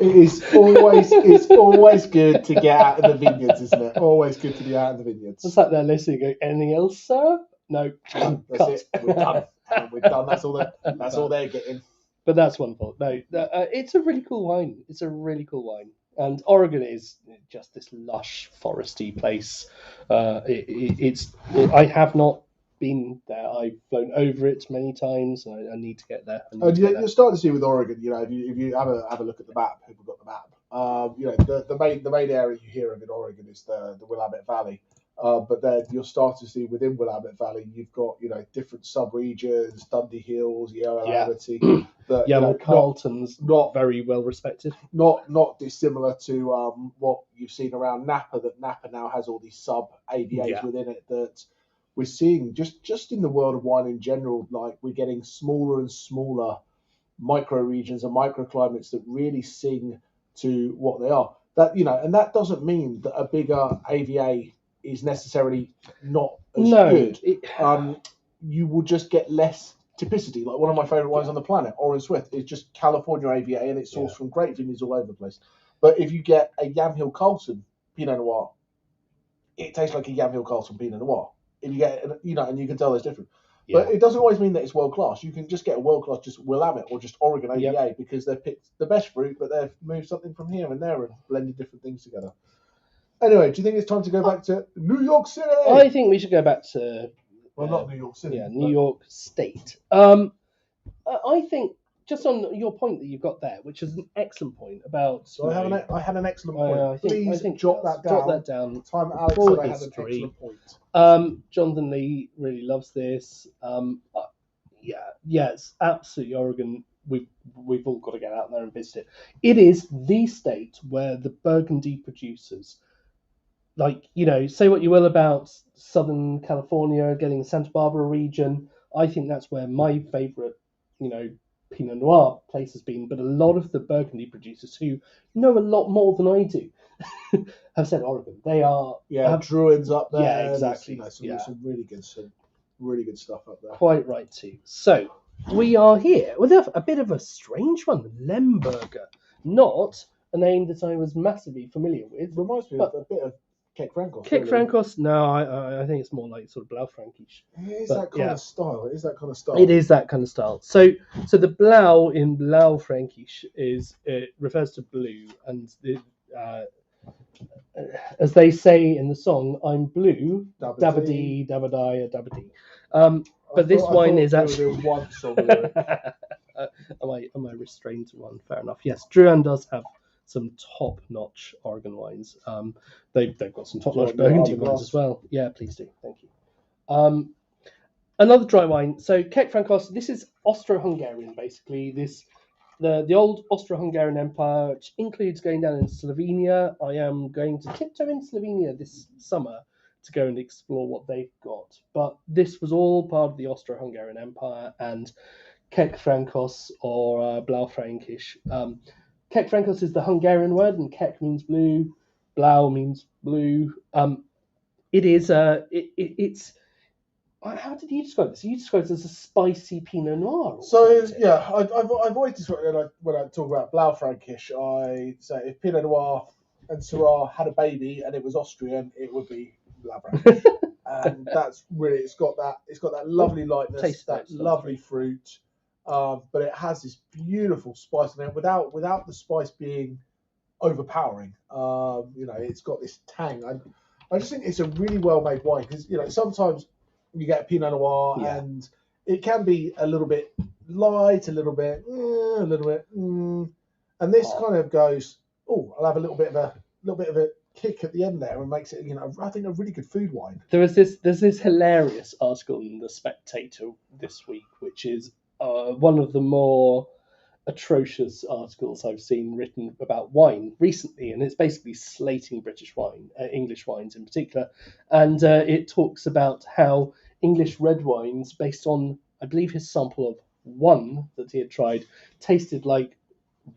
It's always good to get out of the vineyards, isn't it? Always good to be out of the vineyards. It's like they're listening. Go, anything else, sir? No. That's Cut. it. We're done. We're done. That's all they're getting. But that's wonderful. No, it's a really cool wine. It's a really cool wine. And Oregon is just this lush, foresty place. I have not been there. I've flown over it many times. I need to get there. You're starting to see with Oregon. If you have a look at the map, people got the map. The main area you hear of in Oregon is the Willamette Valley. But then you'll start to see within Willamette Valley, you've got different sub-regions, Dundee Hills, Yellow Amity. Carlton's not very well respected. Not dissimilar to what you've seen around Napa. That Napa now has all these sub-AVAs within it. That we're seeing just in the world of wine in general. Like we're getting smaller and smaller micro regions and microclimates that really sing to what they are. That and that doesn't mean that a bigger AVA is necessarily not as good. You will just get less typicity. Like one of my favorite wines on the planet, Orange Swift, is just California AVA, and it's sourced from great vineyards all over the place. But if you get a Yamhill Carlton Pinot Noir, it tastes like a Yamhill Carlton Pinot Noir. If you get, and you can tell there's different. Yeah. But it doesn't always mean that it's world class. You can just get a world class, just Willamette or just Oregon AVA because they've picked the best fruit, but they've moved something from here and there and blended different things together. Anyway, do you think it's time to go back to New York City? I think we should go back to... not New York City. Yeah, New York State. I think, just on your point that you've got there, which is an excellent point about... So I had an excellent point. Please jot that down. Jot that down. Time Alex said I had an excellent point. Jonathan Lee really loves this. It's absolutely Oregon. We've all got to get out there and visit it. It is the state where the Burgundy producers... say what you will about Southern California, getting the Santa Barbara region. I think that's where my favorite, Pinot Noir place has been. But a lot of the Burgundy producers who know a lot more than I do have said Oregon. They are... Druins up there. Yeah, exactly. Some really good stuff up there. Quite right, too. So, we are here with a bit of a strange one, Lemberger. Not a name that I was massively familiar with. Reminds me of a bit of Kek Frankos. Kek really. Frankos? No, I think it's more like sort of Blaufränkisch. It is But, that kind yeah. of style. It is that kind of style. It is that kind of style. So the Blau in Blaufränkisch it refers to blue, and as they say in the song, "I'm blue, dabba-dee, dabba-die, dabba-dee." But this wine is actually one song lyric. am I restrained to one? Fair enough. Yes, Drouhin does have some top-notch Oregon wines. They've got some top-notch Burgundy wines as well. Yeah, please do. Thank you. Another dry wine. So Kek Frankos. This is Austro-Hungarian, basically. The old Austro-Hungarian Empire, which includes going down in Slovenia. I am going to tiptoe in Slovenia this summer to go and explore what they've got. But this was all part of the Austro-Hungarian Empire, and Kek Frankos or Blaufränkisch. Kek Frankos is the Hungarian word, and Kek means blue. Blau means blue. It's how did you describe this? You described it as a spicy Pinot Noir. So yeah, I've always described it when I talk about Blaufränkisch. I say if Pinot Noir and Syrah had a baby and it was Austrian, it would be Blaufränkisch. And that's really it's got that lovely lightness, that lovely fruit, but it has this beautiful spice in it without the spice being overpowering. It's got this tang. I just think it's a really well made wine because sometimes you get a Pinot Noir and it can be a little bit light, a little bit, and this kind of goes. Oh, I'll have a little bit of a kick at the end there, and makes it, I think a really good food wine. There's this hilarious article in the Spectator this week, which is one of the more atrocious articles I've seen written about wine recently, and it's basically slating British wine, English wines in particular, and it talks about how English red wines, based on, I believe, his sample of one that he had tried, tasted like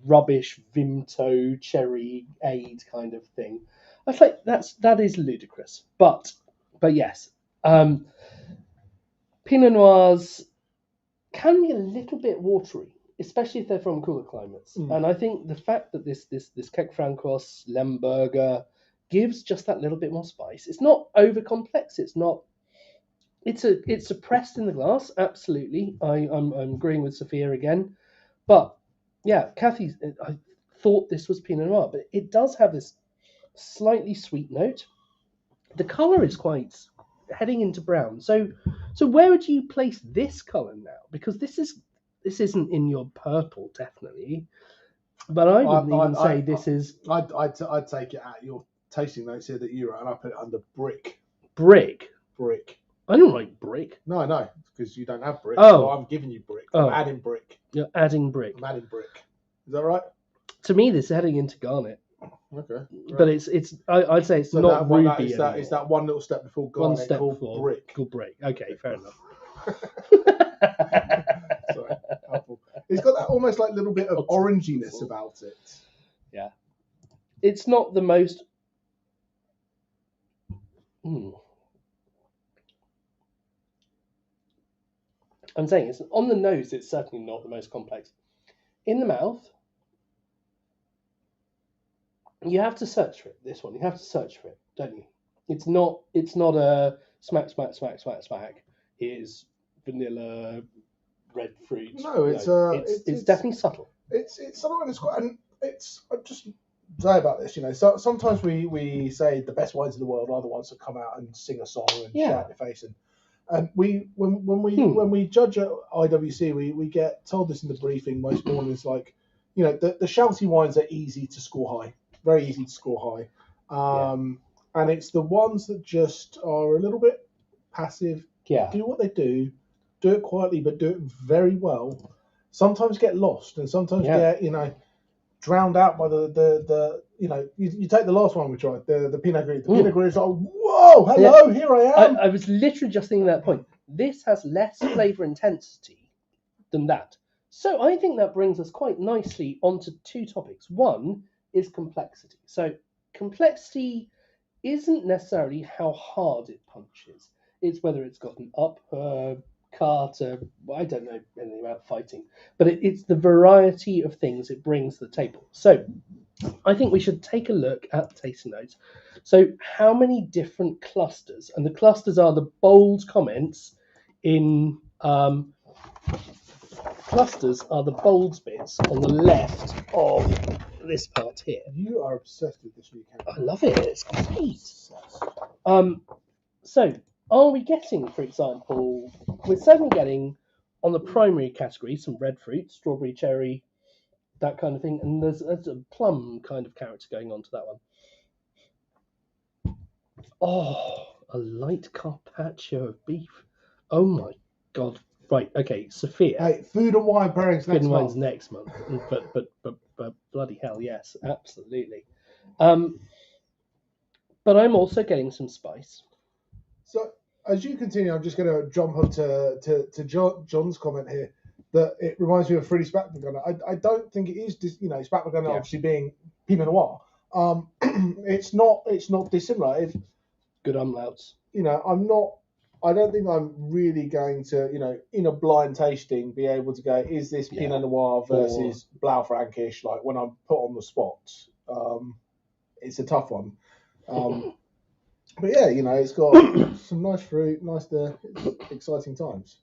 rubbish Vimto cherry aid kind of thing. I was like, that is ludicrous, but yes, Pinot Noirs can be a little bit watery, especially if they're from cooler climates. And I think the fact that this Kek Frankos Lemberger gives just that little bit more spice. It's not over complex. It's suppressed in the glass. Absolutely, I'm agreeing with Sophia again. But yeah, Kathy, I thought this was Pinot Noir, but it does have this slightly sweet note. The color is quite heading into brown. So where would you place this color now? Because this isn't in your purple, definitely. But I wouldn't even say this is. I'd take it at your tasting notes here that you wrote, and I put it under brick. Brick. I don't like brick. No, because you don't have brick. Oh. So I'm giving you brick. I'm adding brick. You're adding brick. I'm adding brick. Is that right? To me, this is heading into garnet. Okay. Right. But I'd say it's so not ruby. Is that one little step before garnet? One step called before brick. Called brick. Okay, fair enough. Sorry, helpful. It's got that almost like little bit of oranginess about it. Yeah. It's not the most. I'm saying it's on the nose. It's certainly not the most complex. In the mouth, you have to search for it. This one, you have to search for it, don't you? It's not a smack. Here's vanilla, red fruit. No, it's definitely subtle. It's subtle, and it's quite. And I just say about this, So sometimes we say the best wines in the world are the ones that come out and sing a song and shout in your face, and when we judge at IWC, we get told this in the briefing most mornings, like, the shouty wines are easy to score high, very easy to score high, and it's the ones that just are a little bit passive, do what they do it quietly, but do it very well. Sometimes get lost, and sometimes get drowned out by the you take the last one we tried, the Pinot Gris. The Pinot Gris is like, whoa, hello, here I am. I was literally just thinking that point. This has less flavour intensity than that. So I think that brings us quite nicely onto two topics. One is complexity. So complexity isn't necessarily how hard it punches. It's whether it's got an uppercut. I don't know anything about fighting, but it's the variety of things it brings to the table. So I think we should take a look at the tasting notes. So, how many different clusters? And the clusters are the bold comments in clusters are the bold bits on the left of this part here. You are obsessed with this weekend. I love it. It's great. So, are we getting, for example, we're certainly getting on the primary category some red fruit, strawberry, cherry, that kind of thing, and there's a plum kind of character going on to that one. Oh, a light carpaccio of beef. Oh my god! Right, okay, Sophia. Hey, food and wine pairings Food next and wine's month. next month, but bloody hell, yes, absolutely. But I'm also getting some spice. So as you continue, I'm just going to jump on to John's comment here that it reminds me of Freddie Spatnagunner. I don't think it is, Spatnagunner obviously being Pinot Noir. It's not dissimilar. Good umlauts. I don't think I'm really going to, in a blind tasting, be able to go, is this Pinot Noir versus Blaufränkisch? Like when I'm put on the spot, it's a tough one. But yeah, it's got some nice fruit, exciting times.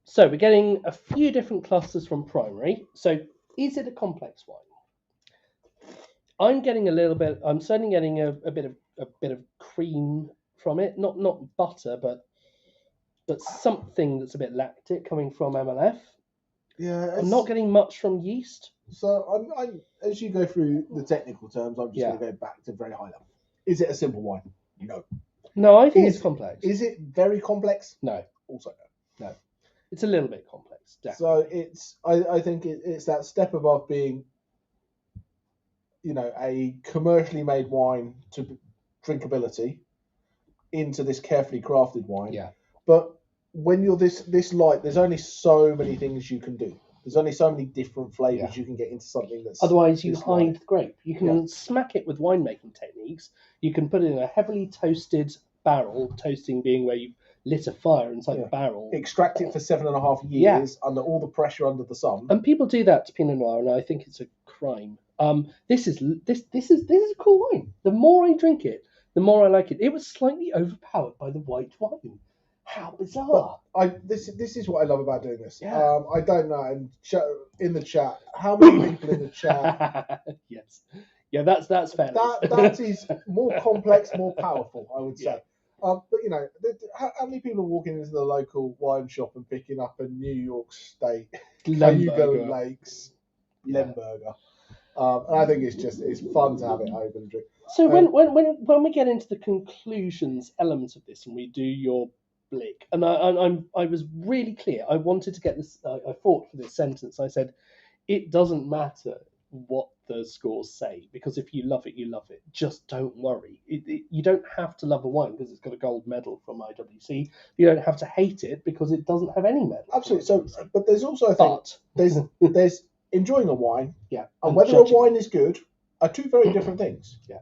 So we're getting a few different clusters from primary. So is it a complex wine? I'm getting a little bit. I'm certainly getting a bit of cream from it. Not butter, but something that's a bit lactic coming from MLF. Yeah, I'm not getting much from yeast. So I'm as you go through the technical terms, I'm just going to go back to very high level. Is it a simple wine? No. No, I think it's complex. Is it very complex? No. Also no. No. It's a little bit complex. So Definitely. I think it's that step above being, a commercially made wine to drinkability into this carefully crafted wine. Yeah. But when you're this light, there's only so many things you can do. There's only so many different flavors you can get into something that's. Otherwise, you hide the grape. You can smack it with winemaking techniques. You can put it in a heavily toasted barrel, toasting being where you lit a fire inside the barrel. Extract it for 7.5 years under all the pressure under the sun. And people do that to Pinot Noir, and I think it's a crime. This is a cool wine. The more I drink it, the more I like it. It was slightly overpowered by the white wine. How bizarre! This is what I love about doing this. Yeah. I don't know. And in the chat, how many people in the chat? Yes. Yeah, that's fair. That is more complex, more powerful, I would say. But how many people are walking into the local wine shop and picking up a New York State Cayuga Lakes Lemberger? And I think it's fun to have it open and drink. So when we get into the conclusions element of this, and we do your blick, and I was really clear. I wanted to get this. I fought for this sentence. I said, it doesn't matter what the scores say, because if you love it, you love it. Just don't worry. You don't have to love a wine because it's got a gold medal from IWC. You don't have to hate it because it doesn't have any medal. Absolutely. So, but there's also a thing. There's enjoying a wine, and whether a wine is good are two very different things. Yeah.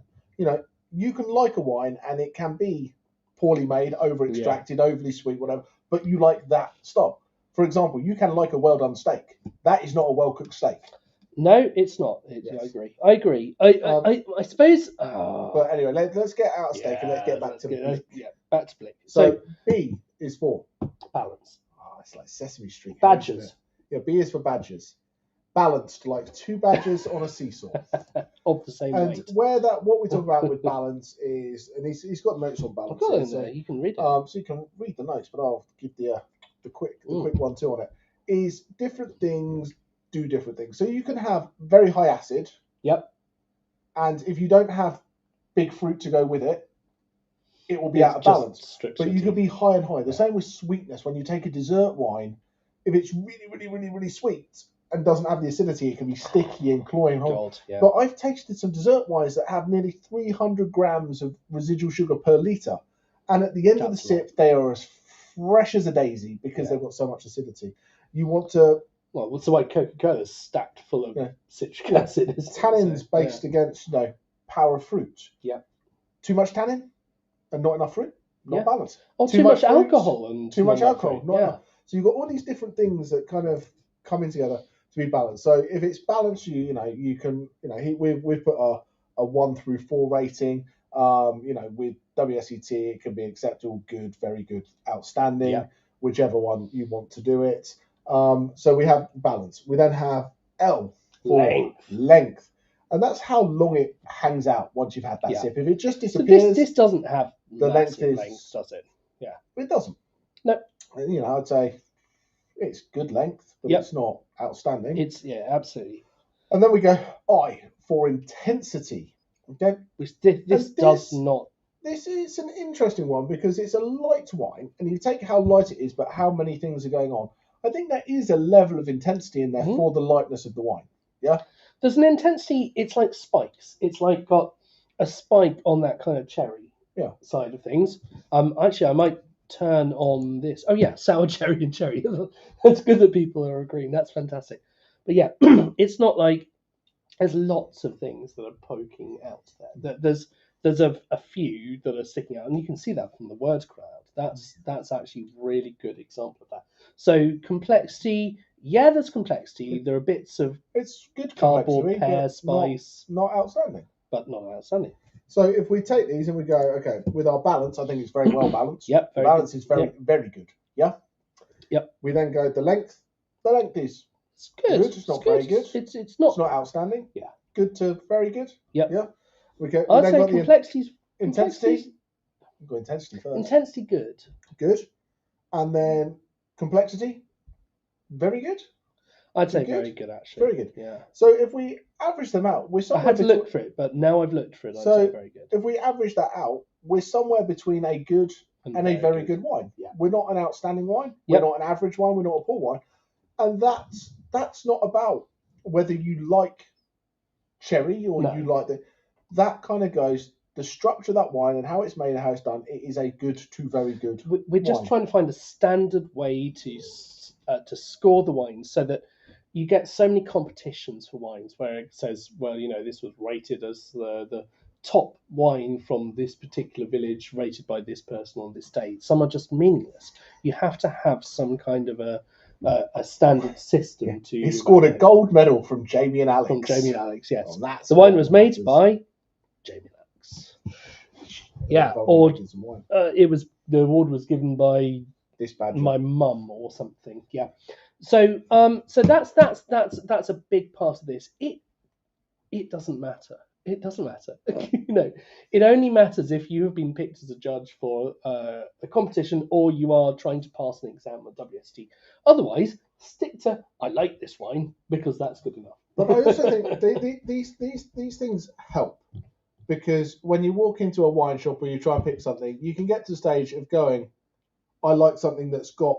You can like a wine and it can be poorly made, over extracted, overly sweet, whatever, but you like that stuff. For example, you can like a well done steak. That is not a well cooked steak. No, it's not. I agree. I suppose. But anyway, let's get out of steak and let's get back to blick. Back to blick. So B is for balance. It's like Sesame Street. Badgers. Yeah, B is for badgers. Balanced, like two badgers on a seesaw of the same weight. And what we talk about with balance is, and he's got notes on balance. I've got it there. You can read it. So you can read the notes, but I'll give the quick 1-2 on it. Is different things do different things. So you can have very high acid. Yep. And if you don't have big fruit to go with it, it will be out of balance. But you can be high and high. The same with sweetness. When you take a dessert wine, if it's really, really, really, really sweet and doesn't have the acidity, it can be sticky and cloying. But I've tasted some dessert wines that have nearly 300 grams of residual sugar per litre. And at the end of the sip, they are as fresh as a daisy because they've got so much acidity. You want to... Well, what's the way Coca-Cola is stacked full of citric acid? Tannins based against power of fruit. Yeah. Too much tannin and not enough fruit. Not balanced. Or too much alcohol and too much alcohol. Not enough. So you've got all these different things that kind of come in together. to be balanced. So if it's balanced, you can we've put a 1 through 4 rating. With WSET, it can be acceptable, good, very good, outstanding, Yeah. whichever one you want to do it. So we have balance. We then have L for length. And that's how long it hangs out once you've had that Yeah. sip. If it just So disappears, this doesn't have the length massive is does it? Yeah. it doesn't. No. I'd say it's good length, but Yep. it's not outstanding. It's absolutely. And then we go I for intensity. Okay. Which this does not. This is an interesting one because it's a light wine, and you take how light it is, but how many things are going on. I think there is a level of intensity in there for the lightness of the wine. Yeah. There's an intensity. It's like spikes. It's like got a spike on that kind of cherry side of things. Actually, I might turn on this. Oh yeah, sour cherry and cherry. That's good that people are agreeing. That's fantastic. But yeah, it's not like there's lots of things that are poking out there. There's a few that are sticking out, and you can see that from the word crowd. That's actually a really good example of that. So complexity, there's complexity. There are bits of it's good cardboard, pear, spice, not outstanding, but not outstanding. So if we take these and we go, okay, with our balance, I think it's very well balanced. Yep, the balance is very very good. Yeah. Yep. We then go the length. The length is good. It's not very good. It's not outstanding. Yeah. Good to very good. Yep. Yeah. We go. I'd say complexity's intensity. Go intensity first. Intensity good. Good. And then complexity, very good. I'd say very good actually. Very good. Yeah. So if we average them out, we're somewhere. I had to look for it, but now I've looked for it. I'd say very good. If we average that out, we're somewhere between a good and a very good wine. Yeah. We're not an outstanding wine. We're not an average wine. We're not a poor wine. And that's not about whether you like cherry or you like that kind of goes the structure of that wine and how it's made and how it's done. It is a good to very good. We're just trying to find a standard way to score the wines so that you get so many competitions for wines where it says, well, this was rated as the top wine from this particular village rated by this person on this day. Some are just meaningless. You have to have some kind of a standard system to. He scored a gold medal from Jamie and Alex. From Jamie and Alex, yes. Well, the wine was made by Jamie and Alex. Yeah, or the award was given by my mum or something. Yeah. So that's a big part of this. It doesn't matter. It doesn't matter. It only matters if you have been picked as a judge for a competition or you are trying to pass an exam at WST. Otherwise, stick to I like this wine because that's good enough. But I also think these things help because when you walk into a wine shop or you try and pick something, you can get to the stage of going, I like something that's got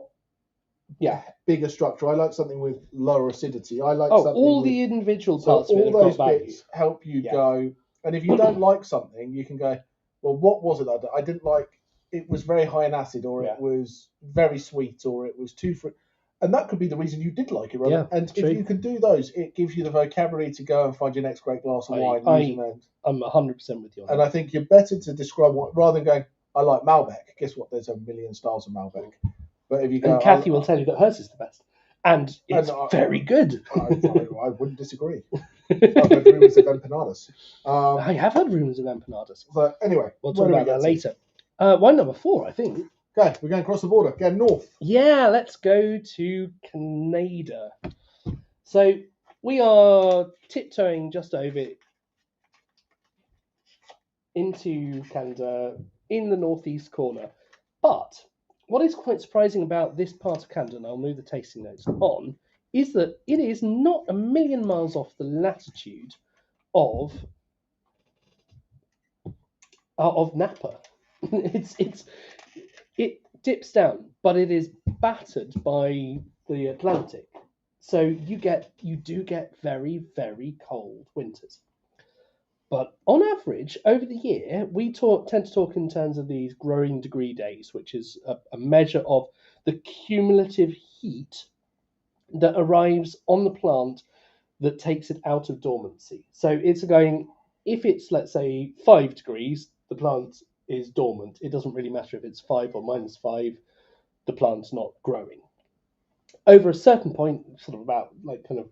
bigger structure. I like something with lower acidity. I like something all the individual parts of it. All those bits help you go. And if you don't like something, you can go, well, what was it I didn't like? It was very high in acid, or it was very sweet, or it was too fruit. And that could be the reason you did like it, right? And if you can do those, it gives you the vocabulary to go and find your next great glass of wine. I'm 100% with you on that. And I think you're better to describe what, rather than going, I like Malbec. Guess what? There's a million styles of Malbec. But if you go, and Kathy will tell you that hers is the best. And it's very good. I wouldn't disagree. I've heard rumours of empanadas. I have heard rumours of empanadas. But anyway, we'll talk about that later. Wine number 4, I think. Okay, we're going across the border, going north. Yeah, let's go to Canada. So we are tiptoeing just over into Canada in the northeast corner. But what is quite surprising about this part of Canada, and I'll move the tasting notes on, is that it is not a million miles off the latitude of Napa. It dips down, but it is battered by the Atlantic, so you do get very, very cold winters. But on average, over the year, we tend to talk in terms of these growing degree days, which is a measure of the cumulative heat that arrives on the plant that takes it out of dormancy. So it's going, if it's, let's say, 5 degrees, the plant is dormant. It doesn't really matter if it's 5 or -5, the plant's not growing. over a certain point, sort of about like kind of,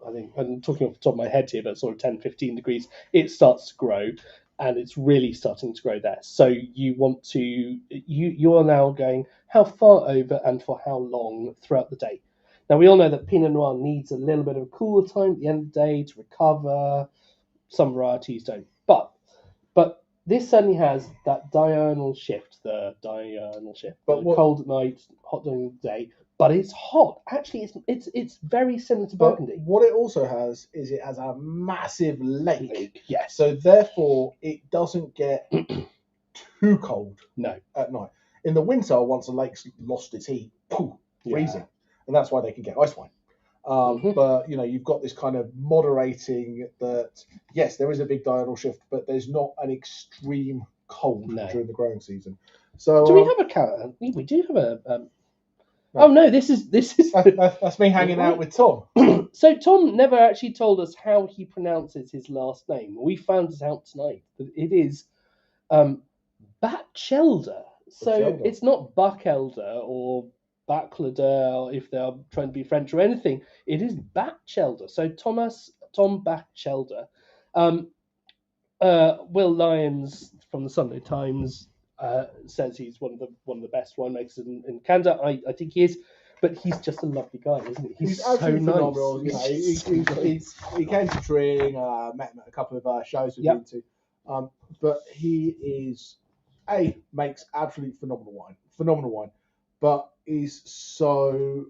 I think I'm talking off the top of my head here, but sort of 10, 15 degrees, it starts to grow, and it's really starting to grow there. So you want to you are now going how far over and for how long throughout the day. Now we all know that Pinot Noir needs a little bit of a cooler time at the end of the day to recover. Some varieties don't, but this certainly has that diurnal shift, But the what- cold at night, hot during the day. But it's hot. Actually, it's very similar to But Burgundy. what it also has is it has a massive lake. Yes. So therefore, it doesn't get too cold No. at night. In the winter, once the lake's lost its heat, freezing, Yeah. and that's why they can get ice wine. Mhm. But you've got this kind of moderating that. Yes, there is a big diurnal shift, but there's not an extreme cold No. during the growing season. So Do we have a carrot? We do have a. No. Oh no! This is that's me hanging out with Tom. So Tom never actually told us how he pronounces his last name. We found it out tonight that it is Batchelder. So Batchelder. it's not Buckelder or Bachelder if they are trying to be French or anything. It is Batchelder. So Tom Batchelder. Will Lyons from the Sunday Times says he's one of the best winemakers in Canada. I think he is, but he's just a lovely guy, isn't he? He's so absolutely nice. phenomenal. He's so nice. He came to Tring, met him at a couple of shows we've been to. But he makes absolutely phenomenal wine, but is so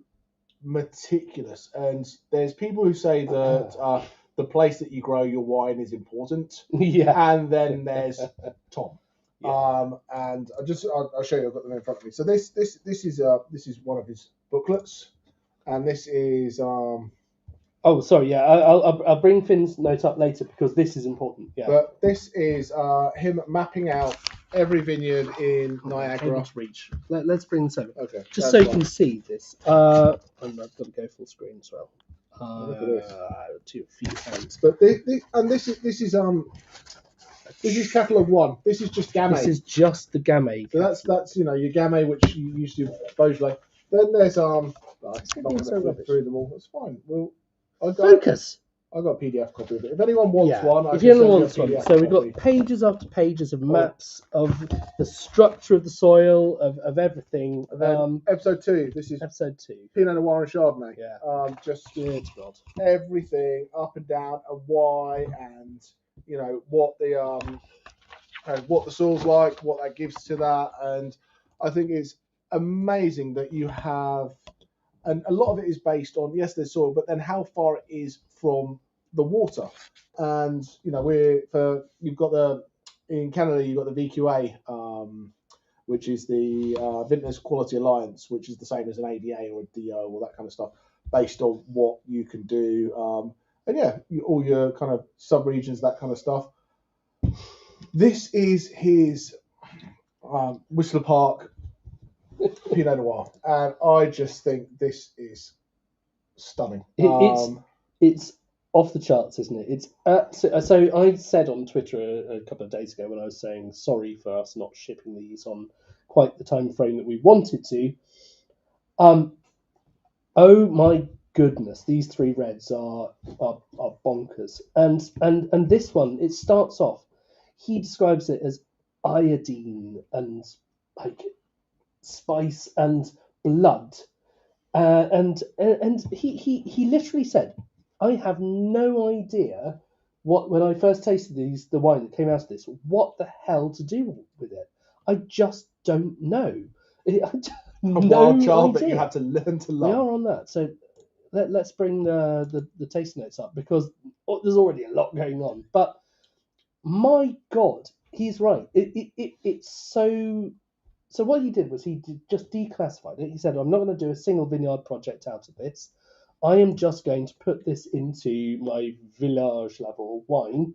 meticulous. And there's people who say that the place that you grow your wine is important. Yeah. And then there's Tom. Yeah. And I'll show you. I've got them in front of me. So this is one of his booklets, and this is Oh, sorry. Yeah, I'll bring Finn's note up later because this is important. Yeah. But this is him mapping out every vineyard in Niagara. Able to reach. Let's bring this over. Okay. Just so you can see this. And I've got to go full screen as well. Look at this. To a few hands. But this is catalog 1. This is just Gamay. This is just the Gamay. So that's your Gamay, which you used to Beaujolais. Then there's I'm not going to flip through them all. That's fine. Well, Focus. I've got a PDF copy of it. If anyone wants one, if anyone wants one. So we've got pages after pages of maps of the structure of the soil, of everything. And then episode 2. This is episode 2. Pinot Noir and Chardonnay. Yeah. Just everything up and down and why, and what the soil's like, what that gives to that, and I think it's amazing that you have. And a lot of it is based on, yes, there's soil, but then how far it is from the water. And, you've got in Canada, you've got the VQA, which is the Vintners Quality Alliance, which is the same as an AVA or a DO, all that kind of stuff, based on what you can do. All your kind of sub-regions, that kind of stuff. This is his Whistler Park Pinot Noir, and I just think this is stunning. It's off the charts, isn't it? So I said on Twitter a couple of days ago when I was saying sorry for us not shipping these on quite the time frame that we wanted to. Oh my goodness, these 3 reds are bonkers, and this one, it starts off. He describes it as iodine and like spice and blood, and he literally said, I have no idea when I first tasted the wine that came out of this, what the hell to do with it. I just don't know. A wild child that you have to learn to love. We are on that, so let's bring the tasting notes up because there's already a lot going on. But my God, he's right. It's so. So what he did was just declassified it. He said, I'm not going to do a single vineyard project out of this. I am just going to put this into my village level wine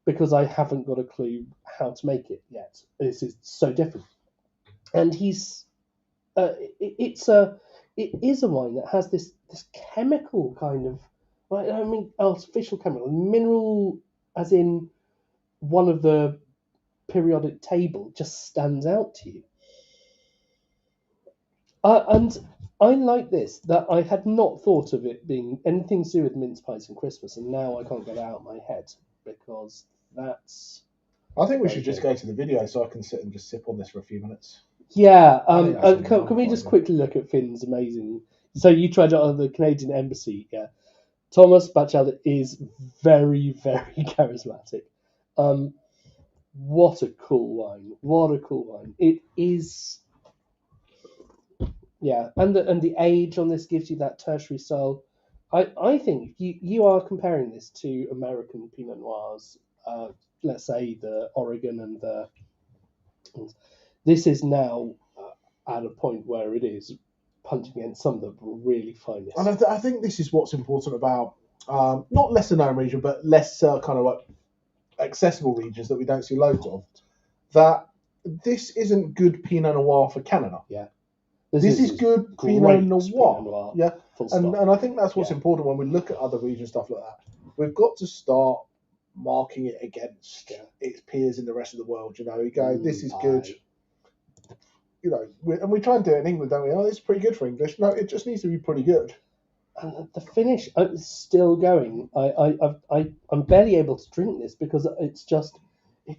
because I haven't got a clue how to make it yet. This is so different. And it is a wine that has this chemical kind of, artificial chemical, mineral, as in one of the periodic table just stands out to you. And I like this, that I had not thought of it being anything to do with mince pies and Christmas, and now I can't get it out of my head because that's. I think we Very should just good. go to the video so I can sit and just sip on this for a few minutes. Yeah. I think that's really Can we fun, just yeah. quickly look at Finn's amazing? So you tried it at the Canadian Embassy, yeah. Thomas Batchelder is very, very charismatic. What a cool wine! What a cool wine! It is. Yeah, and the age on this gives you that tertiary style. I think you are comparing this to American Pinot Noirs. Let's say the Oregon and the. This is now at a point where it is punching against some of the really finest. And I think this is what's important about not lesser known region, but less kind of like accessible regions that we don't see loads of. That this isn't good Pinot Noir for Canada. Yeah. This is good great Pinot Noir. Pinot Noir. Yeah, Full stop. and I think that's what's Yeah. important when we look at other region stuff like that. We've got to start marking it against its peers in the rest of the world. You know, you go, this is good. You know, we try and do it in England, don't we? Oh, it's pretty good for English. No, it just needs to be pretty good. And the finish is still going. I'm barely able to drink this because it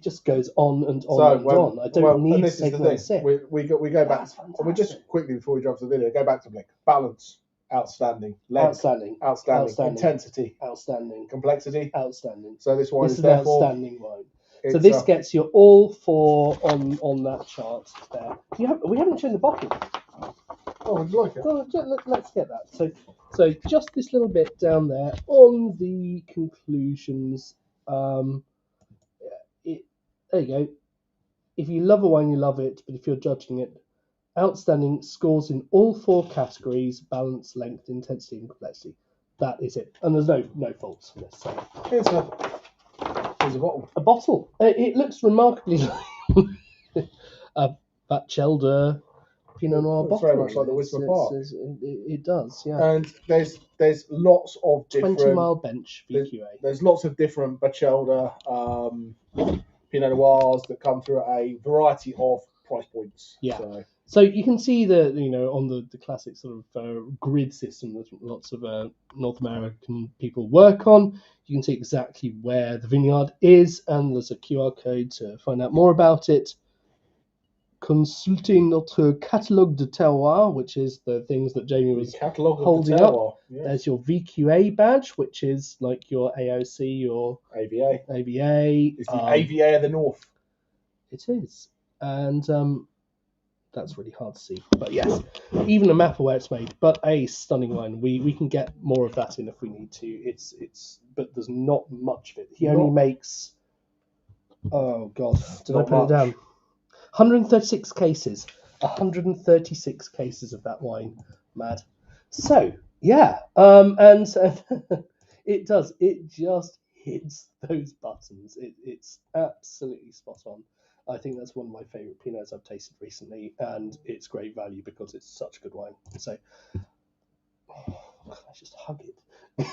just goes on and on on. I don't need to take another sip. We go back. And we just quickly before we jump to the video, go back to Blick. Balance, outstanding. Length, outstanding. Intensity, outstanding. Complexity, Outstanding. So this wine This is is an therefore outstanding wine. So this gets you all four on that chart there. We haven't shown the bottle. Oh, would you like it? Well, let's get that. So just this little bit down there on the conclusions. There you go. If you love a wine, you love it. But if you're judging it, outstanding scores in all four categories: balance, length, intensity, and complexity. That is it. And there's no faults for this. So. Here's a bottle. A bottle. It looks remarkably like a Batchelder Pinot Noir It's bottle. very much like the Wismar Park. It does, yeah. And there's lots of different 20-mile bench VQA. There's lots of different Batchelder Pinot Noirs that come through at a variety of price points. Yeah. So you can see on the classic sort of grid system that lots of North American people work on. You can see exactly where the vineyard is, and there's a QR code to find out more about it. Consulting notre catalogue de terroir, which is the things that Jamie was holding up. Yes. There's your VQA badge, which is like your AOC or AVA. It's the AVA of the North. It is. And that's really hard to see. But yes, even a map of where it's made. But a stunning wine. We can get more of that in if we need to. But there's not much of it. He only makes. Oh God! Did I put it down? 136 cases. 136 cases of that wine. Mad. So yeah, and it does. It just hits those buttons. It's absolutely spot on. I think that's one of my favourite Pinots I've tasted recently, and it's great value because it's such a good wine. So, I just hug it.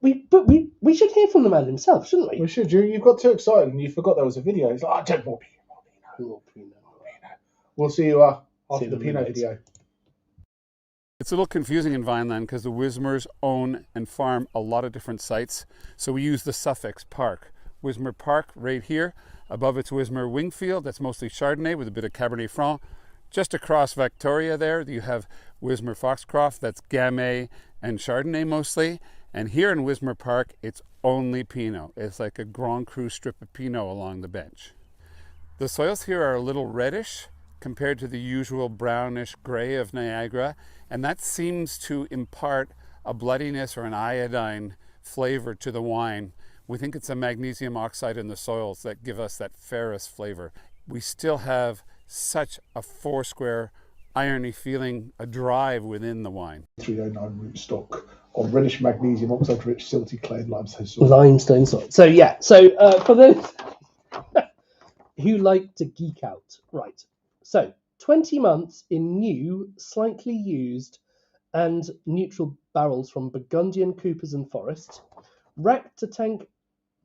we should hear from the man himself, shouldn't we? We should. You got too excited and you forgot there was a video. It's like, don't more Pinot. We'll see you after the Pinot video. It's a little confusing in Vineland because the Wismars own and farm a lot of different sites. So we use the suffix park. Wismar Park right here. Above it's Wismar Wingfield. That's mostly Chardonnay with a bit of Cabernet Franc. Just across Victoria there, you have Wismar Foxcroft. That's Gamay and Chardonnay mostly. And here in Wismar Park, it's only Pinot. It's like a Grand Cru strip of Pinot along the bench. The soils here are a little reddish compared to the usual brownish gray of Niagara, and that seems to impart a bloodiness or an iodine flavor to the wine. We think it's a magnesium oxide in the soils that give us that ferrous flavor. We still have such a foursquare, irony feeling, a drive within the wine. 309 rootstock on reddish magnesium oxide rich silty clay and limestone soil. Limestone soil. So yeah, for those who like to geek out, right. So 20 months in new, slightly used and neutral barrels from Burgundian Coopers and Forest, racked to tank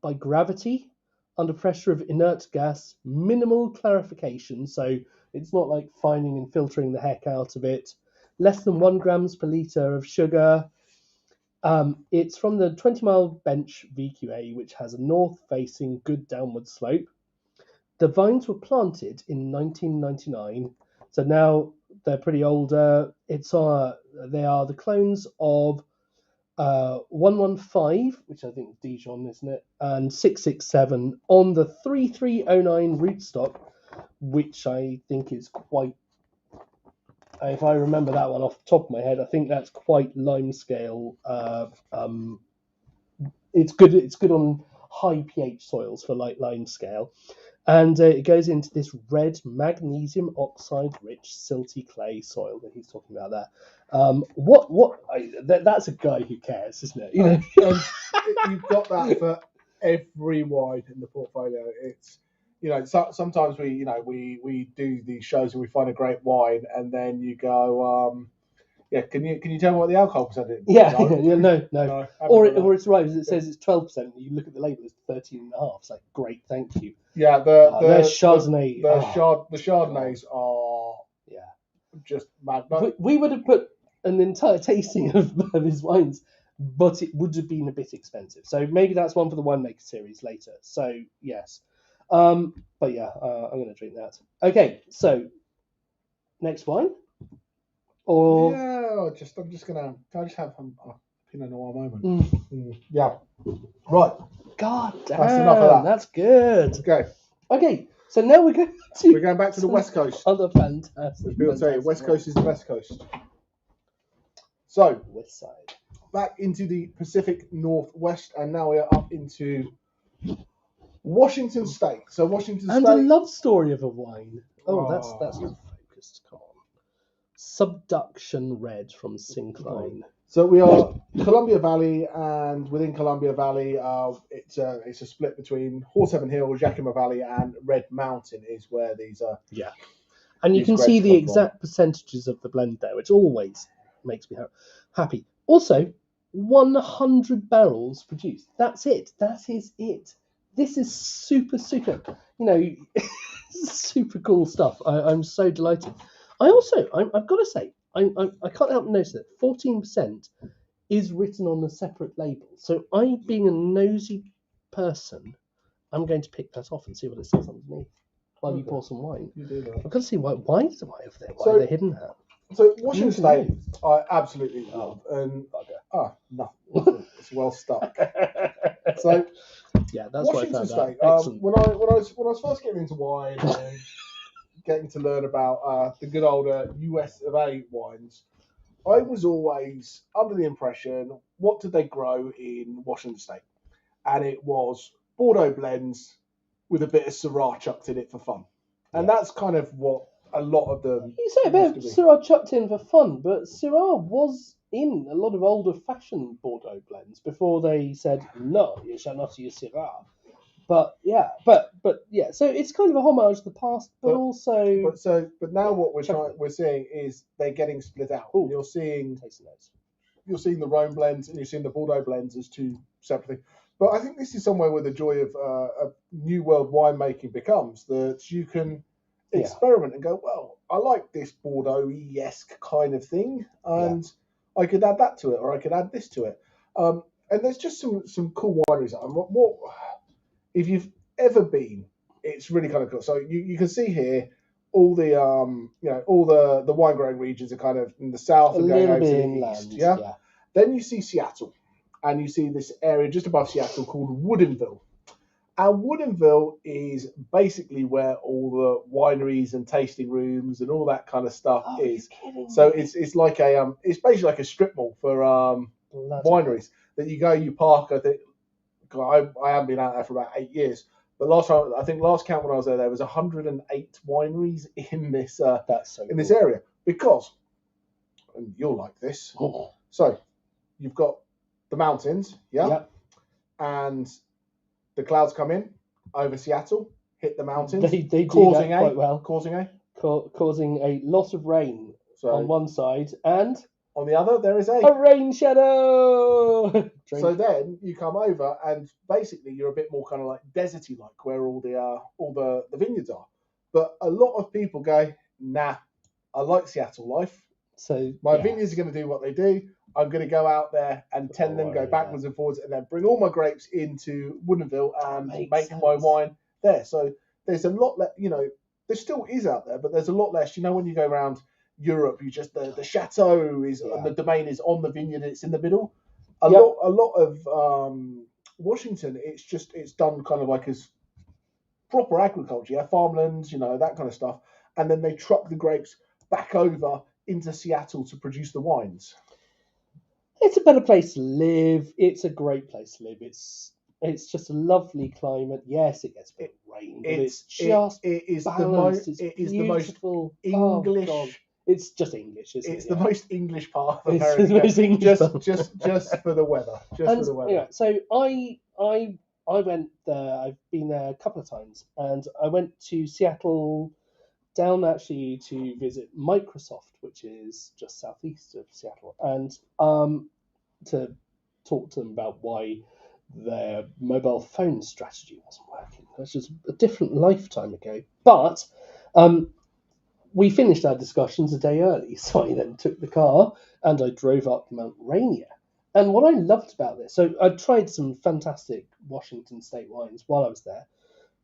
by gravity, under pressure of inert gas, minimal clarification, so it's not like finding and filtering the heck out of it. less than 1 grams per litre of sugar. It's from the 20-mile bench VQA, which has a north-facing good downward slope. The vines were planted in 1999, so now they're pretty older. They are the clones of 115, which I think is Dijon, isn't it? And 667 on the 3309 rootstock, which I think is quite. If I remember that one off the top of my head, I think that's quite lime scale. It's good. It's good on high pH soils for light lime scale, and it goes into this red magnesium oxide rich silty clay soil that he's talking about there. That's a guy who cares, isn't it? You know, You've got that for every wine in the portfolio. It's sometimes we do these shows and we find a great wine and then you go yeah, can you tell me what the alcohol percentage is? yeah, No. no. haven't Or got that. it's right. It says it's 12%. You look at the label, it's 13.5. It's like, great, thank you. Yeah, their Chardonnay. the Chardonnays are just mad. We would have put an entire tasting of his wines, but it would have been a bit expensive. So maybe that's one for the winemaker series later. So yes, but yeah, I'm going to drink that. Okay, so next wine, or yeah, I'm just gonna. Can I just have a Pinot Noir moment? Yeah, right. God damn, That's enough of that. That's good. Okay, so now we're going back to the West Coast. Other fantastic. People say West Coast is the best coast. So West side. Back into the Pacific Northwest, and now we are up into Washington State. So Washington and State, a love story of a wine. Oh. That's not focused. Come on. Subduction Red from Syncline. So we are Columbia Valley, and within Columbia Valley, it's a split between Horseheaven Hills, Yakima Valley, and Red Mountain is where these are. Yeah, and you these can grapes see the come exact percentages of the blend there, which always makes me happy. Also, 100 barrels produced. That's it. That is it. This is super, super cool stuff. I'm so delighted. I've got to say, I can't help but notice that 14% is written on a separate label. So I, being a nosy person, I'm going to pick that off and see what it says underneath while you pour some wine. You do that. I've got to see why is the wine over there? Why So- are they hidden that? So Washington State, I absolutely love, and no, it's well stuck. So yeah, that's why I Washington found State. that excellent. When I was first getting into wine and getting to learn about the good old US of A wines, I was always under the impression, what did they grow in Washington State? And it was Bordeaux blends with a bit of Syrah chucked in it for fun, and that's kind of what a lot of them. You say about Syrah chucked in for fun, but Syrah was in a lot of older fashioned Bordeaux blends before they said no, you shall not use Syrah. But yeah, so it's kind of a homage to the past, but also. But now what we're seeing is they're getting split out. Ooh. You're seeing the Rhone blends and you're seeing the Bordeaux blends as two separate things. But I think this is somewhere where the joy of new world winemaking becomes that you can experiment and go, well, I like this Bordeaux-esque kind of thing, and I could add that to it, or I could add this to it. And there's just some cool wineries. What if you've ever been, it's really kind of cool. So you can see here all the all the wine growing regions are kind of in the south and going over to the east. Yeah. Then you see Seattle, and you see this area just above Seattle called Woodinville. And Woodinville is basically where all the wineries and tasting rooms and all that kind of stuff is. So it's like it's basically like a strip mall for wineries that you go, you park. I think I haven't been out there for about 8 years, but last count when I was there was 108 wineries in this this area, because, and you'll like this. So you've got the mountains, and the clouds come in over Seattle, hit the mountains, They do that quite well. causing a lot of rain on one side, and on the other there is a rain shadow. So then you come over, and basically you're a bit more kind of like deserty, like where all the vineyards are. But a lot of people go, nah, I like Seattle life. So My yeah. vineyards are going to do what they do. I'm going to go out there and tend them, go backwards and forwards, and then bring all my grapes into Woodinville and Makes make my sense. wine there. So there's a lot less, there still is out there, but there's a lot less. When you go around Europe, you just the chateau is and the domain is on the vineyard, it's in the middle. A lot of Washington, it's done kind of like as proper agriculture, farmlands, that kind of stuff, and then they truck the grapes back over into Seattle to produce the wines. It's a better place to live. It's a great place to live. It's just a lovely climate. Yes, it gets a bit of rain, but it's just it is balanced. It's beautiful. the most English. Oh, God. It's just English, isn't it? It's the most English part of It's America. the most English just for the weather. For the weather. Yeah, so I went there. I've been there a couple of times, and I went to Seattle, down actually to visit Microsoft, which is just southeast of Seattle, and to talk to them about why their mobile phone strategy wasn't working. That's just a different lifetime ago. But we finished our discussions a day early, so I then took the car and I drove up Mount Rainier. And what I loved about this, so I tried some fantastic Washington State wines while I was there,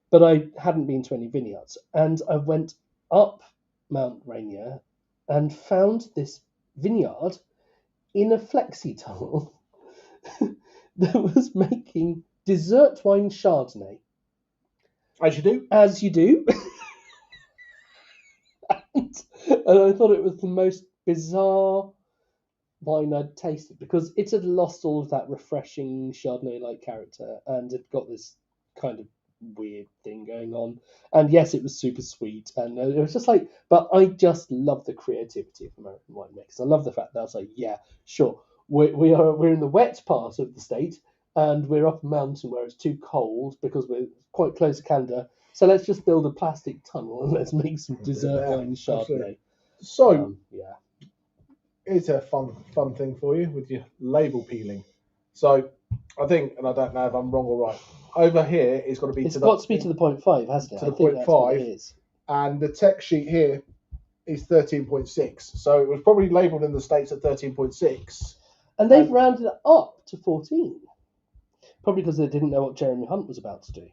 but I hadn't been to any vineyards. And I went up Mount Rainier and found this vineyard in a flexi tunnel that was making dessert wine Chardonnay. As you do. As you do. and I thought it was the most bizarre wine I'd tasted because it had lost all of that refreshing Chardonnay-like character and it got this kind of weird thing going on. And yes, it was super sweet, and it was just like, but I just love the creativity of American winemakers. I love the fact that I was like, yeah, sure, we're in the wet part of the state, and we're up a mountain where it's too cold because we're quite close to Canada. So let's just build a plastic tunnel and let's make some dessert wine Chardonnay. Absolutely. So yeah, it's a fun thing for you with your label peeling. So I think, and I don't know if I'm wrong or right, over here it's got to be it's got to be to the 0.5, hasn't it? To the I think that's what it 0.5, is. and the tech sheet here is 13.6. So it was probably labelled in the States at 13.6. And they've rounded it up to 14. Probably because they didn't know what Jeremy Hunt was about to do.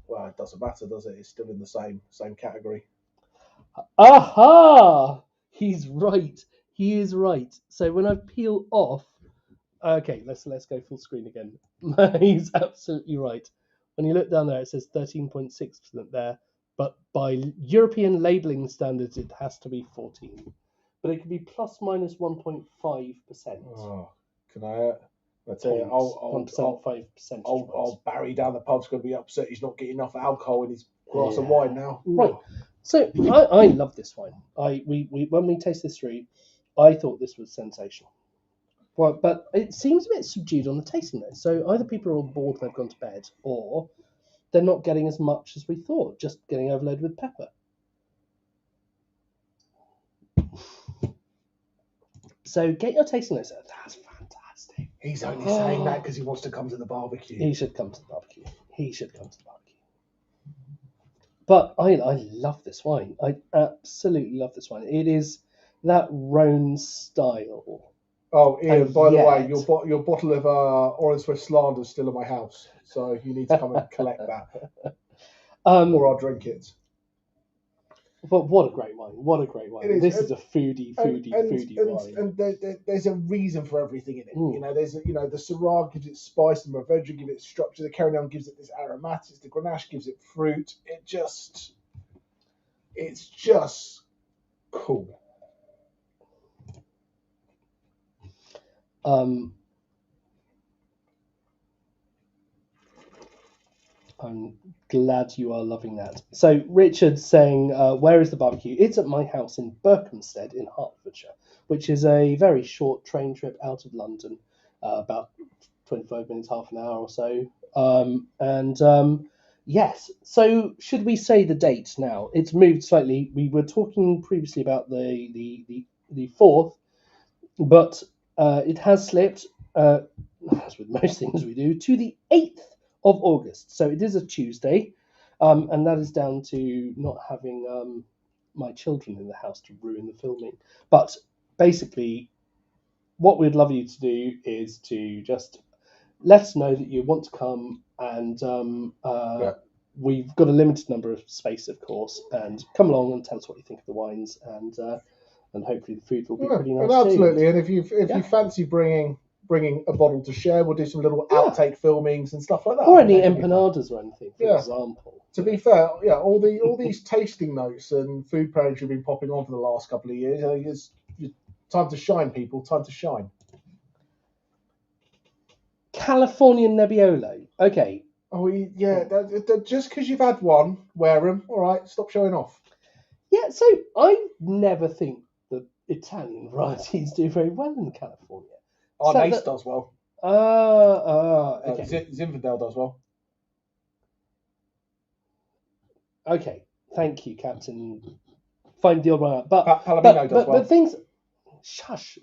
Well, it doesn't matter, does it? It's still in the same category. Aha! He's right. He is right. So when I peel off, okay, let's go full screen again. He's absolutely right. When you look down there, it says 13.6% there, but by European labelling standards, it has to be 14. But it could be plus minus 1.5%. Oh, can I tell you, I'll Barry down the pub's going to be upset he's not getting enough alcohol in his glass of wine now. Right. So I love this wine. We when we tasted this through, I thought this was sensational. Well, but it seems a bit subdued on the tasting notes. So either people are on board and they've gone to bed, or they're not getting as much as we thought, just getting overloaded with pepper. So get your tasting notes. That's fantastic. He's only saying that because he wants to come to the barbecue. He should come to the barbecue. But I love this wine. I absolutely love this wine. It is that Rhone style. Oh, Ian, by the way, your bottle of Orange Swiss Slander is still at my house, so you need to come and collect that, or I'll drink it. But what a great wine! What a great wine! This is a foodie wine. And there's a reason for everything in it. There's the Syrah gives it spice, the Mourvedre gives it structure, the Carignan gives it this aromatics, the Grenache gives it fruit. It's just cool. I'm glad you are loving that. So Richard's saying, where is the barbecue? It's at my house in Berkhamsted in Hertfordshire, which is a very short train trip out of London, about 25 minutes, half an hour or so. Yes, so should we say the date now? It's moved slightly. We were talking previously about the 4th, but it has slipped, as with most things we do, to the 8th of August. So it is a Tuesday, and that is down to not having my children in the house to ruin the filming. But basically, what we'd love you to do is to just let us know that you want to come, and we've got a limited number of space, of course, and come along and tell us what you think of the wines, and hopefully the food will be pretty nice and absolutely. too. And if you fancy bringing a bottle to share, we'll do some little outtake filmings and stuff like that. Or any empanadas or anything, for example. To be fair, all these tasting notes and food pairings you've been popping on for the last couple of years, it's time to shine, people. Time to shine. California Nebbiolo. Okay. Oh yeah, just because you've had one, wear them. All right, stop showing off. Yeah, so I never think that Italian varieties do very well in California. Nace does well. Okay. Zinfandel does well. Okay, thank you, Captain. Find the odd one out. Palomino does well. But things... Shush.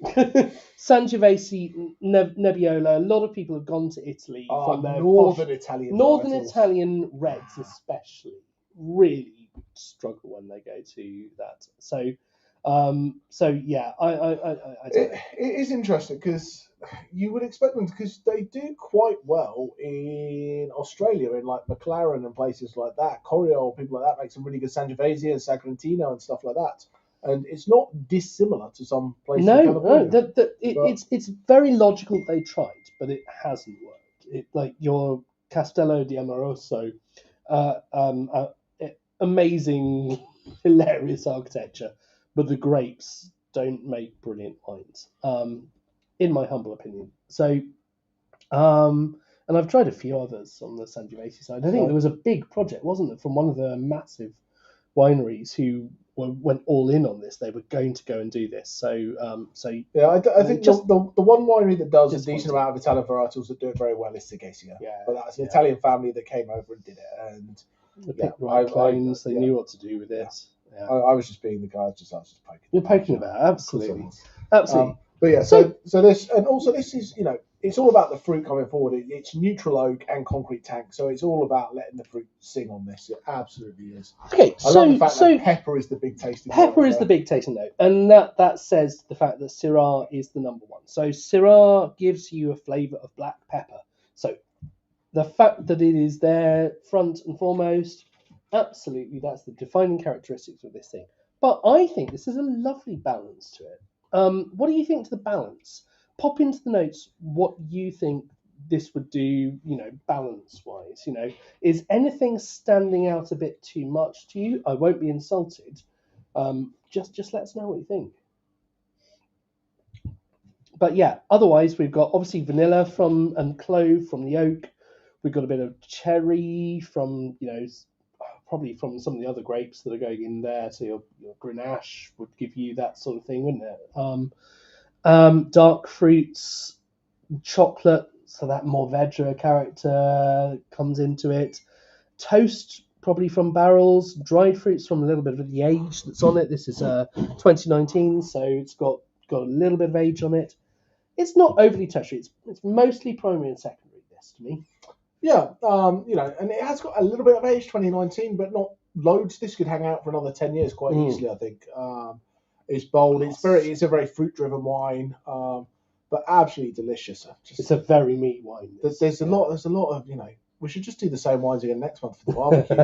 Sangiovese, Nebbiolo, a lot of people have gone to Italy from their Northern Italian reds especially really struggle when they go to that. So yeah, I don't know. It is interesting because you would expect them, because they do quite well in Australia, in like McLaren and places like that. Coriol, people like that make some really good Sangiovese and Sagrantino and stuff like that. And it's not dissimilar to some places in California. It's very logical they tried, but it hasn't worked. Like your Castello di Amoroso, amazing, hilarious architecture, but the grapes don't make brilliant wines, in my humble opinion. So, and I've tried a few others on the Sangiovese side. I think there was a big project, wasn't there, from one of the massive wineries who went all in on this. They were going to go and do this. So yeah, I think just the one winery that does a decent amount of Italian varietals that do it very well is Seghesia. Yeah, but that's an Italian family that came over and did it, and they picked the right clones. They knew what to do with it. Yeah. I was just being the guy. I was just poking. You're poking about, absolutely. Absolutely. But yeah, so this, and also this is, it's all about the fruit coming forward. It's neutral oak and concrete tank, so it's all about letting the fruit sing on this. It absolutely is. Okay, I love the fact that pepper is the big tasting note. Pepper is the big tasting note, and that says the fact that Syrah is the number one. So Syrah gives you a flavour of black pepper. So the fact that it is there front and foremost, absolutely, that's the defining characteristics of this thing. But I think this is a lovely balance to it. What do you think to the balance? Pop into the notes what you think this would do, balance-wise. Is anything standing out a bit too much to you? I won't be insulted. Just let us know what you think. But yeah, otherwise we've got obviously vanilla and clove from the oak. We've got a bit of cherry from, probably from some of the other grapes that are going in there. So your Grenache would give you that sort of thing, wouldn't it? Dark fruits, chocolate, so that Mourvedre character comes into it. Toast, probably from barrels. Dried fruits from a little bit of the age that's on it. This is 2019, so it's got a little bit of age on it. It's not overly tertiary. It's mostly primary and secondary, this, to me. Yeah, and it has got a little bit of age, 2019, but not loads. This could hang out for another 10 years quite easily, I think. It's bold. It's a very fruit-driven wine, but absolutely delicious. It's a very meat wine. There's a lot of, we should just do the same wines again next month for the barbecue.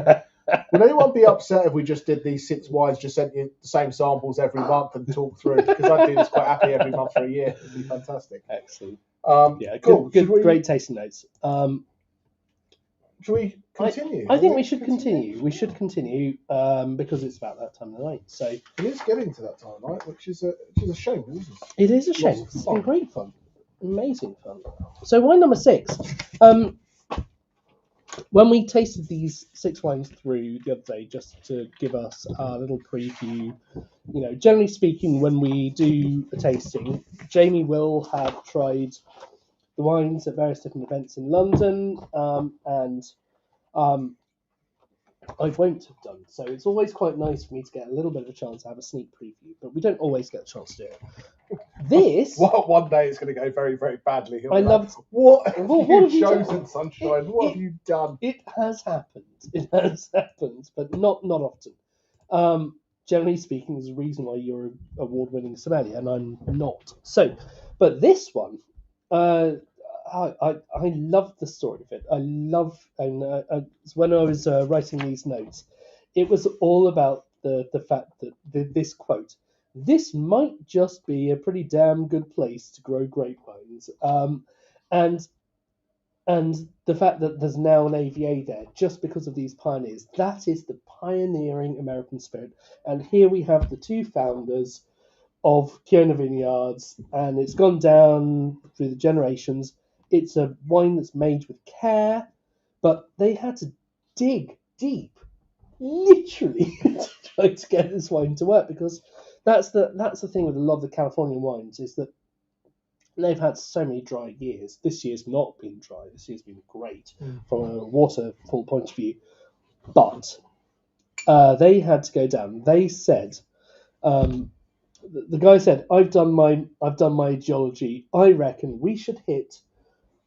Would anyone be upset if we just did these 6 wines, just sent you the same samples every month and talk through? Because I'd do this quite happily every month for a year. It'd be fantastic. Excellent. Cool. Good, great tasting notes. Should we continue? I think we should continue. We should continue because it's about that time of the night. So it is getting to that time of night, which is a shame, isn't it? It is a shame. It's been great fun, amazing fun. So wine number 6. When we tasted these 6 wines through the other day, just to give us a little preview, generally speaking, when we do a tasting, Jamie will have tried the wines at various different events in London, and I won't have done. So it's always quite nice for me to get a little bit of a chance to have a sneak preview, but we don't always get a chance to do it. This... one day it's going to go very, very badly. What have you chosen, Sunshine? What have you done? It has happened. It has happened, but not often. generally speaking, is the reason why you're an award-winning sommelier, and I'm not. So, but this one, I love the story of it. I love, and when I was writing these notes, it was all about the fact that this quote. This might just be a pretty damn good place to grow grapevines, and the fact that there's now an AVA there just because of these pioneers. That is the pioneering American spirit. And here we have the two founders of Kiona Vineyards, and it's gone down through the generations. It's a wine that's made with care, but they had to dig deep, literally, to try to get this wine to work, because that's the thing with a lot of the Californian wines, is that they've had so many dry years. This year's not been dry. This year's been great from a waterfall point of view. But they had to go down. They said, the guy said, "I've done my geology. I reckon we should hit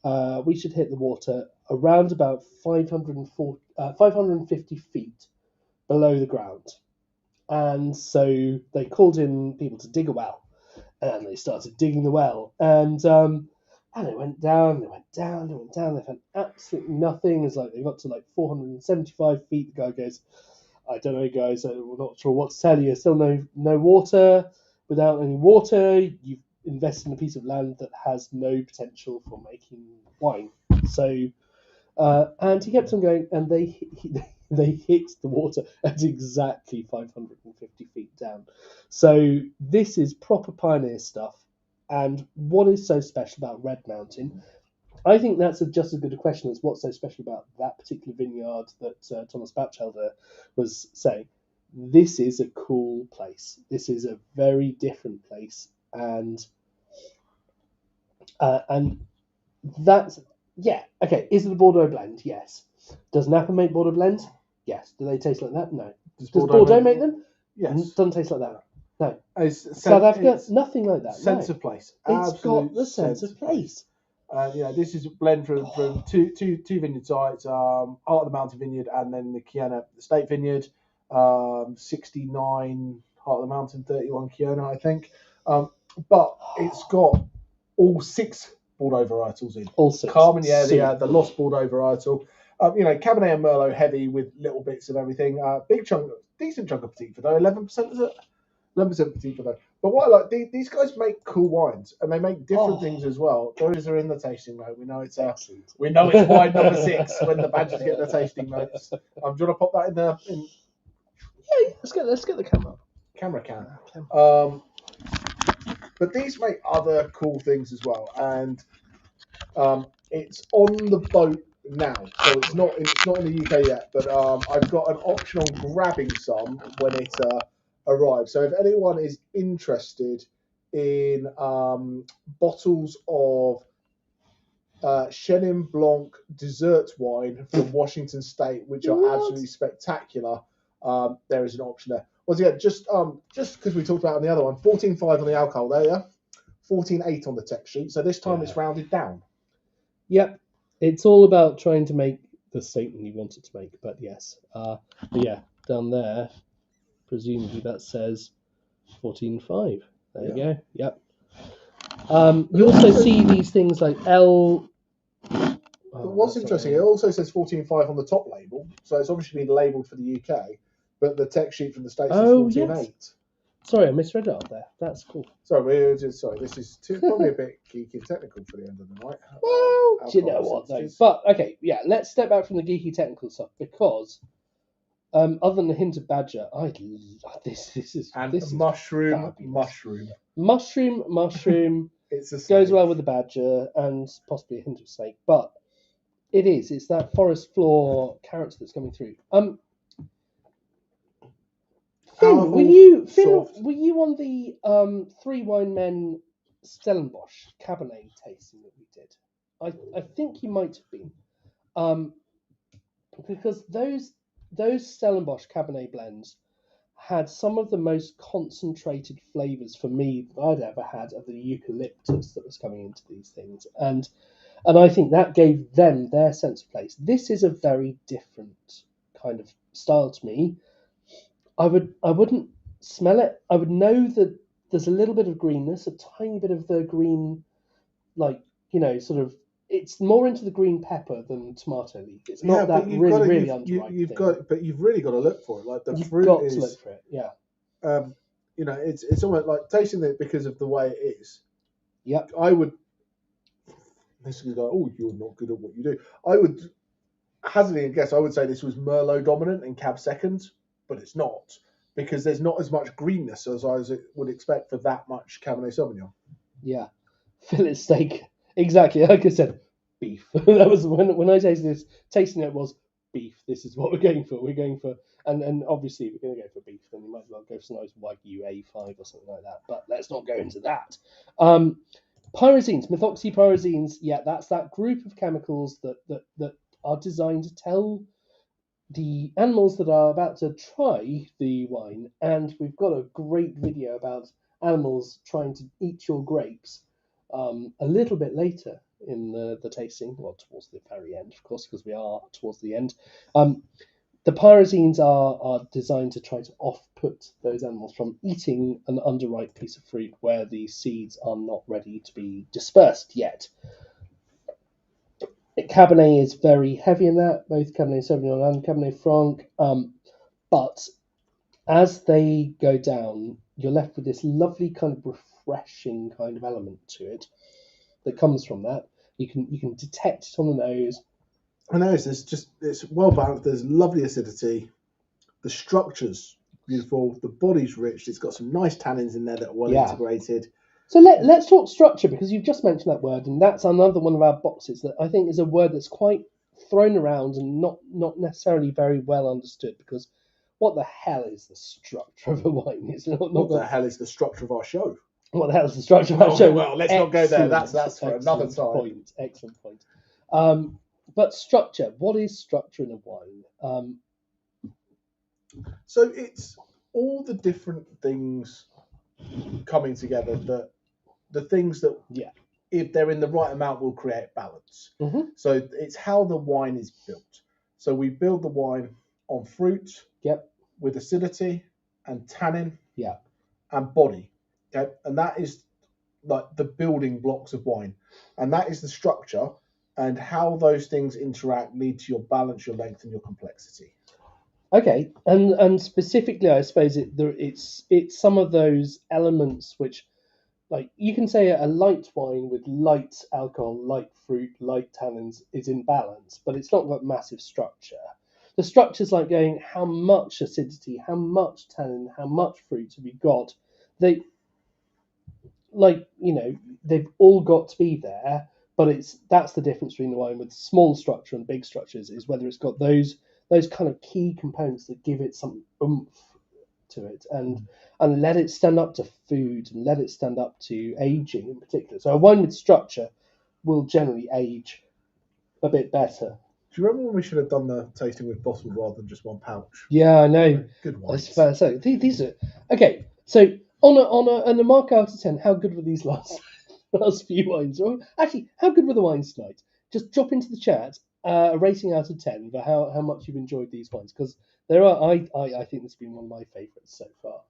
the water around about 550 feet below the ground." And so they called in people to dig a well, and they started digging the well, and they went down, they went down, they went down. They found absolutely nothing. It's like they got to like 475 feet. The guy goes, "I don't know, guys. We're not sure what to tell you. Still no water. Without any water, you've invested in a piece of land that has no potential for making wine." So, and he kept on going, and they hit the water at exactly 550 feet down. So this is proper pioneer stuff. And what is so special about Red Mountain? I think that's just as good a question as what's so special about that particular vineyard that Thomas Batchelder was saying. This is a cool place. This is a very different place, and that's okay. Is it a Bordeaux blend? Yes. Does Napa make Bordeaux blends? Yes. Do they taste like that? No. Does Bordeaux make them? Yes. Doesn't taste like that. No. It's South Africa, nothing like that. Sense no. of place. It's got the sense of place. This is a blend from two vineyard sites, Heart of the Mountain Vineyard and then the Kiona State Vineyard. 69 Heart of the Mountain, 31 Kiona, I think. But it's got all 6 Bordeaux varietals in. All 6. Carmenere, the Lost Bordeaux varietal. Cabernet and Merlot heavy with little bits of everything. Decent chunk of Petit Verdot, 11% is it? 11% Petit Verdot. But what I like, these guys make cool wines, and they make different things as well. Those are in the tasting note. We know it's wine number 6 when the badgers get the tasting notes. Do you want to pop that in the? Yeah, let's get the camera. Camera can. But these make other cool things as well, and it's on the boat now, so it's not in the UK yet. But I've got an option on grabbing some when it arrives. So if anyone is interested in bottles of Chenin Blanc dessert wine from Washington State, which are absolutely spectacular, there is an option there. Once again, just because we talked about on the other one, 14.5 on the alcohol there, yeah? 14.8 on the text sheet. So this time it's rounded down. Yep. It's all about trying to make the statement you want it to make, but yes. But yeah, down there, presumably that says 14.5. There you go. Yep. You also see these things like L. What's interesting, it also says 14.5 on the top label, so it's obviously been labelled for the UK, but the text sheet from the States is 14.8. Yes. Sorry, I misread it up there. That's cool. Sorry, this is probably a bit geeky and technical for the end of the night. Well, do you know what though? But okay, yeah, let's step back from the geeky technical stuff, because other than the hint of badger, this is mushroom. It's goes well with the badger and possibly a hint of snake, but it's that forest floor character that's coming through. Finn, were you on the 3 Wine Men Stellenbosch Cabernet tasting that we did? I think you might have been, because those Stellenbosch Cabernet blends had some of the most concentrated flavours for me that I'd ever had of the eucalyptus that was coming into these things, and I think that gave them their sense of place. This is a very different kind of style to me. I wouldn't smell it, I would know that there's a little bit of greenness, a tiny bit of the green, like, sort of. It's more into the green pepper than tomato leaf. It's not that really, really unripe you've thing. but you've really got to look for it. Like the You've fruit got is, to look for it. Yeah. It's almost like tasting it because of the way it is. Yep. I would. This is like, oh, you're not good at what you do. I would hazarding a guess. I would say this was Merlot dominant and Cab second, but it's not because there's not as much greenness as I would expect for that much Cabernet Sauvignon. Yeah. Fillet steak. Exactly. Like I said, beef. That was when I tasted this. Tasting it was beef. This is what we're going for. We're going for, and obviously if we're going to go for beef, then we might as well go for some nice Wagyu A5 or something like that. But let's not go into that. Pyrazines, methoxypyrazines. Yeah, that's that group of chemicals that are designed to tell the animals that are about to try the wine. And we've got a great video about animals trying to eat your grapes a little bit later in the tasting, well, towards the very end, of course, because we are towards the end. The pyrazines are designed to try to off-put those animals from eating an underripe piece of fruit where the seeds are not ready to be dispersed yet. Cabernet is very heavy in that, both Cabernet Sauvignon and Cabernet Franc. But as they go down, you're left with this lovely kind of refreshing kind of element to it that comes from that. You can detect it on the nose. I know it's well balanced. There's lovely acidity. The structure's beautiful. The body's rich. It's got some nice tannins in there that are well integrated. So let's talk structure, because you've just mentioned that word, and that's another one of our boxes that I think is a word that's quite thrown around and not necessarily very well understood. Because what the hell is the structure of a wine? It's not what the hell is the structure of our show? What the hell is the structure of our show? Well, let's not go there. That's for another time. Excellent point. But structure. What is structure in a wine? So it's all the different things coming together that the things that, if they're in the right amount, will create balance. Mm-hmm. So it's how the wine is built. So we build the wine on fruit, with acidity and tannin, and body, and that is like the building blocks of wine, and that is the structure, and how those things interact lead to your balance, your length, and your complexity. Okay, and specifically, I suppose it's some of those elements which, like, you can say a light wine with light alcohol, light fruit, light tannins is in balance, but it's not got massive structure. The structure's like going, how much acidity, how much tannin, how much fruit have you got? They've all got to be there, but that's the difference between the wine with small structure and big structures, is whether it's got those kind of key components that give it some oomph to it, and let it stand up to food, and let it stand up to aging in particular. So a wine with structure will generally age a bit better. Do you remember when we should have done the tasting with bottles rather than just one pouch? Yeah, I know. Good wines. That's fair. So these are okay. So on a mark out of 10, how good were these last few wines? Or actually, how good were the wines tonight? Just drop into the chat a rating out of 10 for how much you've enjoyed these wines, because there are I think this has been one of my favourites so far.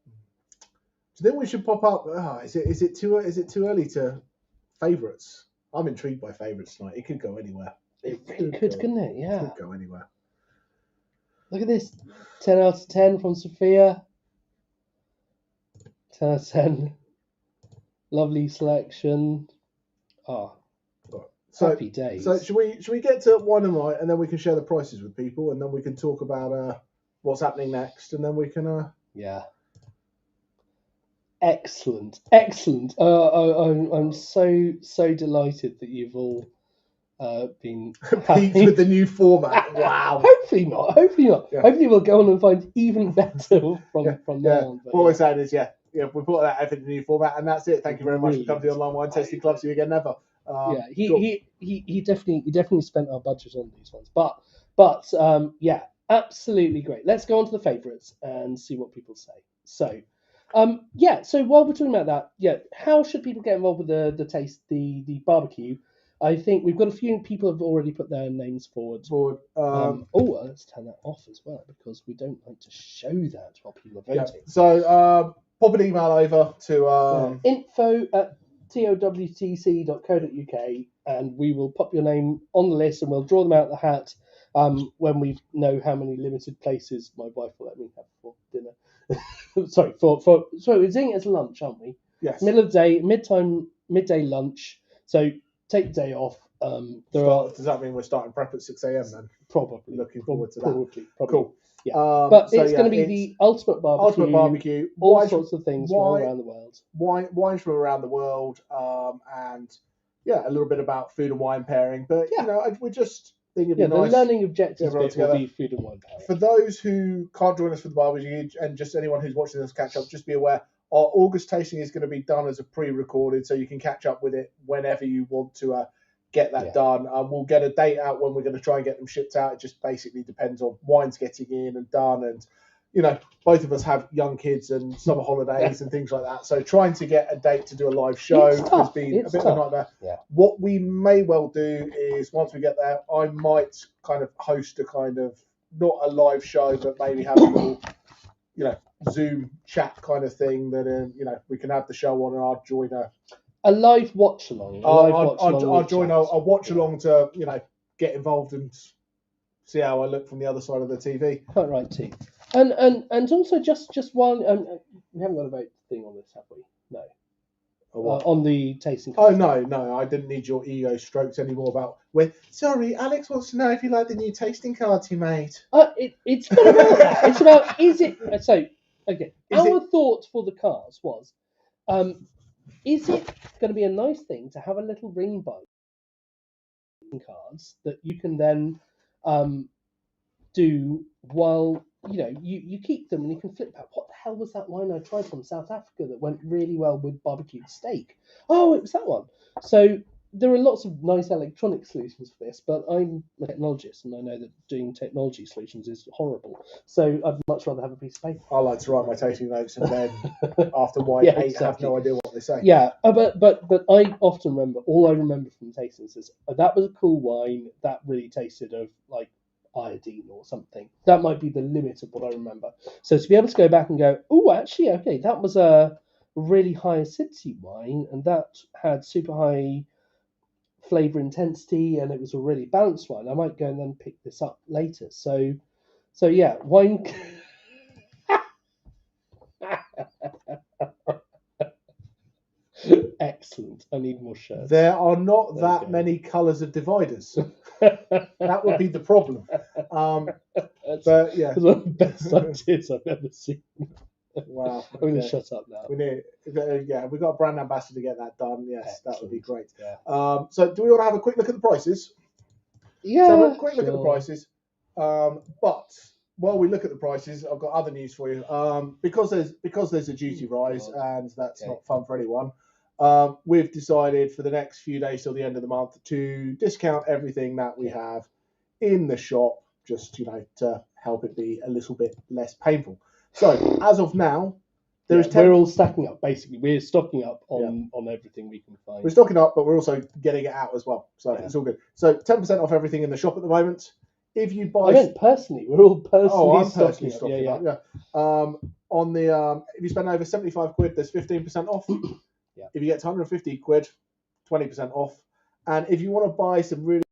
Do you think we should pop up? Is it too early to favourites? I'm intrigued by favourites tonight. It could go anywhere. It could, couldn't it? Yeah. It could go anywhere. Look at this. 10 out of 10 from Sophia. 10 out of 10. Lovely selection. Happy days. So should we get to wine and right, and then we can share the prices with people, and then we can talk about what's happening next, and then we can Excellent. I'm so delighted that you've all been peaked with the new format. Wow. Hopefully not. Yeah. Hopefully we'll go on and find even better from now on. What we're saying is, we put that effort in the new format, and that's it. Thank you very much for coming to the Online Wine Tasting Club. See you again never. He definitely spent our budget on these ones, but absolutely great. Let's go on to the favourites and see what people say. So while we're talking about that, how should people get involved with the taste, the barbecue? I think we've got a few people have already put their names forward. Let's turn that off as well because we don't like to show that while people are voting. So pop an email over to info@towtc.co.uk and we will pop your name on the list and we'll draw them out of the hat when we know how many limited places my wife will let me have for dinner. Sorry, we're doing it as lunch, aren't we? Yes. Middle of the day, midday lunch. So take the day off. Does that mean we're starting prep at 6 a.m. then? Probably. Looking forward to that. Probably. Cool. Yeah. But it's going to be the ultimate barbecue. Ultimate barbecue. All sorts of things from all around the world. Wines from around the world. And a little bit about food and wine pairing. But, we're just thinking it'd be nice. The learning objectives bit will be food and wine pairing. For those who can't join us for the barbecue and just anyone who's watching this catch up, just be aware our August tasting is going to be done as a pre-recorded, so you can catch up with it whenever you want to get that done. We'll get a date out when we're going to try and get them shipped out. It just basically depends on wines getting in and done. And, both of us have young kids and summer holidays and things like that. So trying to get a date to do a live show has been a bit of a nightmare. Yeah. What we may well do is once we get there, I might kind of host a kind of, not a live show, but maybe have a little, Zoom chat kind of thing that, we can have the show on and I'll join a live watch along. I'll join a watch along to, get involved and see how I look from the other side of the TV. Quite right, too. And also just while we haven't got a vote thing on this, have we? No. On the tasting. Oh no, I didn't need your ego strokes anymore about sorry, Alex wants to know if you like the new tasting cards you made. It's not about that. It's about is it so okay. Our thought for the cards was is it going to be a nice thing to have a little ring by cards that you can then do while you keep them and you can flip back. What the hell was that wine I tried from South Africa that went really well with barbecued steak? Oh, it was that one. So there are lots of nice electronic solutions for this, but I'm a technologist and I know that doing technology solutions is horrible. So I'd much rather have a piece of paper. I like to write my tasting notes and then after wine I have no idea what they say. Yeah, but I often remember, all I remember from tastings is that was a cool wine that really tasted of like iodine or something. That might be the limit of what I remember. So to be able to go back and go, oh, actually, okay, that was a really high acidity wine and that had super high flavor intensity and it was a really balanced wine. I might go and then pick this up later. So yeah, wine. Excellent. I need more shirts. There are not that many colours of dividers. That would be the problem. But yeah, it's one of the best ideas I've ever seen. Wow. I'm going to shut up now. We've got a brand ambassador to get that done. Yes, Excellent. that would be great. Yeah. So do we want to have a quick look at the prices? Yeah. So have a quick look at the prices. But while we look at the prices, I've got other news for you. Because there's a duty rise and that's not fun for anyone. We've decided for the next few days till the end of the month to discount everything that we have in the shop, just to help it be a little bit less painful. So as of now, we're all stacking up. Basically, we're stocking up on everything we can find. We're stocking up, but we're also getting it out as well. So it's all good. So 10% off everything in the shop at the moment. If you buy, I meant personally. We're all personally. Oh, I'm stocking personally up. stocking up. Yeah. On the if you spend over 75 quid, there's 15% off. Yeah. If you get to 150 quid, 20% off. And if you want to buy some really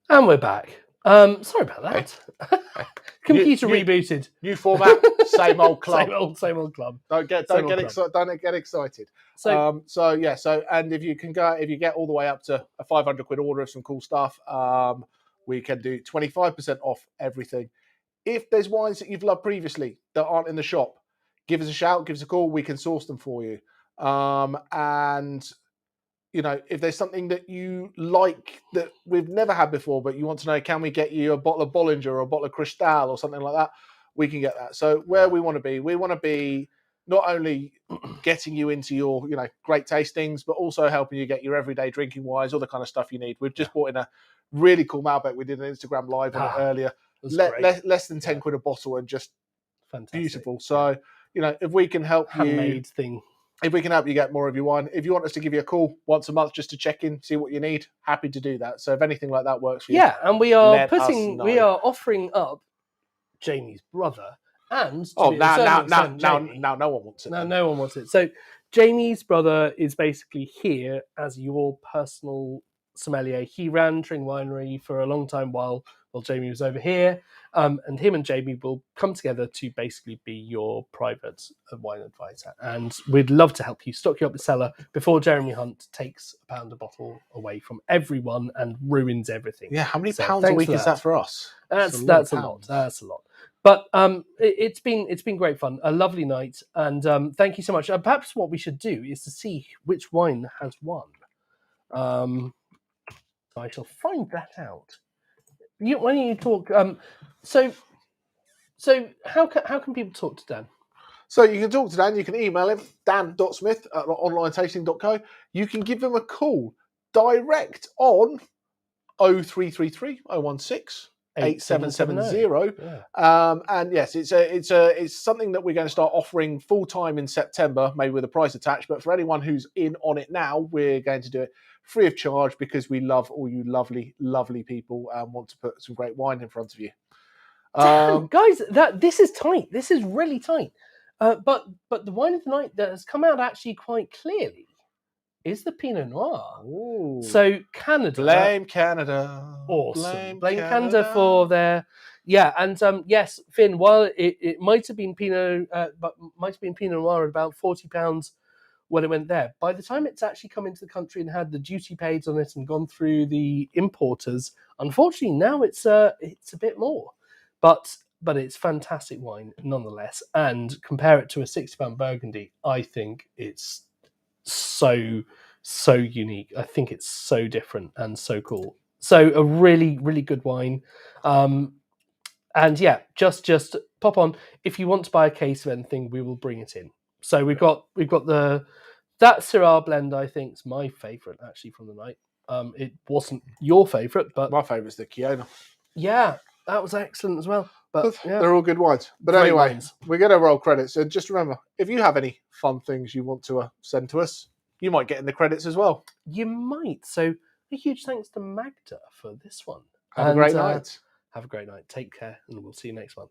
And we're back. Sorry about that. Computer New- rebooted. New format, same old club. Same old club. Don't get Same old excited. Don't get excited. So And if you get all the way up to a 500 quid order of some cool stuff, we can do 25% off everything. If there's wines that you've loved previously that aren't in the shop, give us a shout, give us a call. We can source them for you. And you know, if there's something that you like that we've never had before, but you want to know, can we get you a bottle of Bollinger or a bottle of Cristal or something like that? We can get that. So we want to be not only getting you into your, you know, great tastings, but also helping you get your everyday drinking wines, all the kind of stuff you need. We've just bought in a really cool Malbec. We did an Instagram live on it earlier. Less than 10 quid a bottle and just fantastic. Beautiful. So, you know, if we can help handmade thing. If we can help you get more of your wine, if you want us to give you a call once a month just to check in, see what you need, happy to do that. So if anything like that works for you, and we are we are offering up Jamie's brother, and now no one wants it. No one wants it. So Jamie's brother is basically here as your personal sommelier. He ran Tring Winery for a long time while Jamie was over here, and him and Jamie will come together to basically be your private wine advisor. And we'd love to help you stock you up the cellar before Jeremy Hunt takes £1 a bottle away from everyone and ruins everything. Yeah, how many pounds a week is that for us? That's a lot. That's a lot. But it's been great fun, a lovely night, and thank you so much. Perhaps what we should do is to see which wine has won. I shall find that out. Why don't you talk? So how can people talk to Dan? So you can talk to Dan. You can email him, dan.smith@onlinetasting.co. You can give him a call direct on 0333 016 8770. And yes, it's something that we're going to start offering full time in September, maybe with a price attached. But for anyone who's in on it now, we're going to do it free of charge because we love all you lovely, lovely people and want to put some great wine in front of you. Damn, guys, this is tight. This is really tight. But the wine of the night that has come out actually quite clearly is the Pinot Noir. Ooh. So Canada. Blame Canada. Awesome. Blame Canada for their... Yeah, and yes, Finn, while it might have been Pinot Noir at about £40 when it went there, by the time it's actually come into the country and had the duty paid on it and gone through the importers, unfortunately now it's a bit more. But it's fantastic wine nonetheless. And compare it to a £60 Burgundy, I think it's so unique. I think it's so different and so cool. So a really, really good wine. And yeah, just pop on. If you want to buy a case of anything, we will bring it in. So we've got that Syrah blend. I think is my favourite actually from the night. It wasn't your favourite, but my favourite's the Kiona. Yeah, that was excellent as well. But yeah, they're all good wines. But great anyway, wines. We're going to roll credits. And just remember, if you have any fun things you want to send to us, you might get in the credits as well. You might. So a huge thanks to Magda for this one. Have a great night. Have a great night. Take care, and we'll see you next month.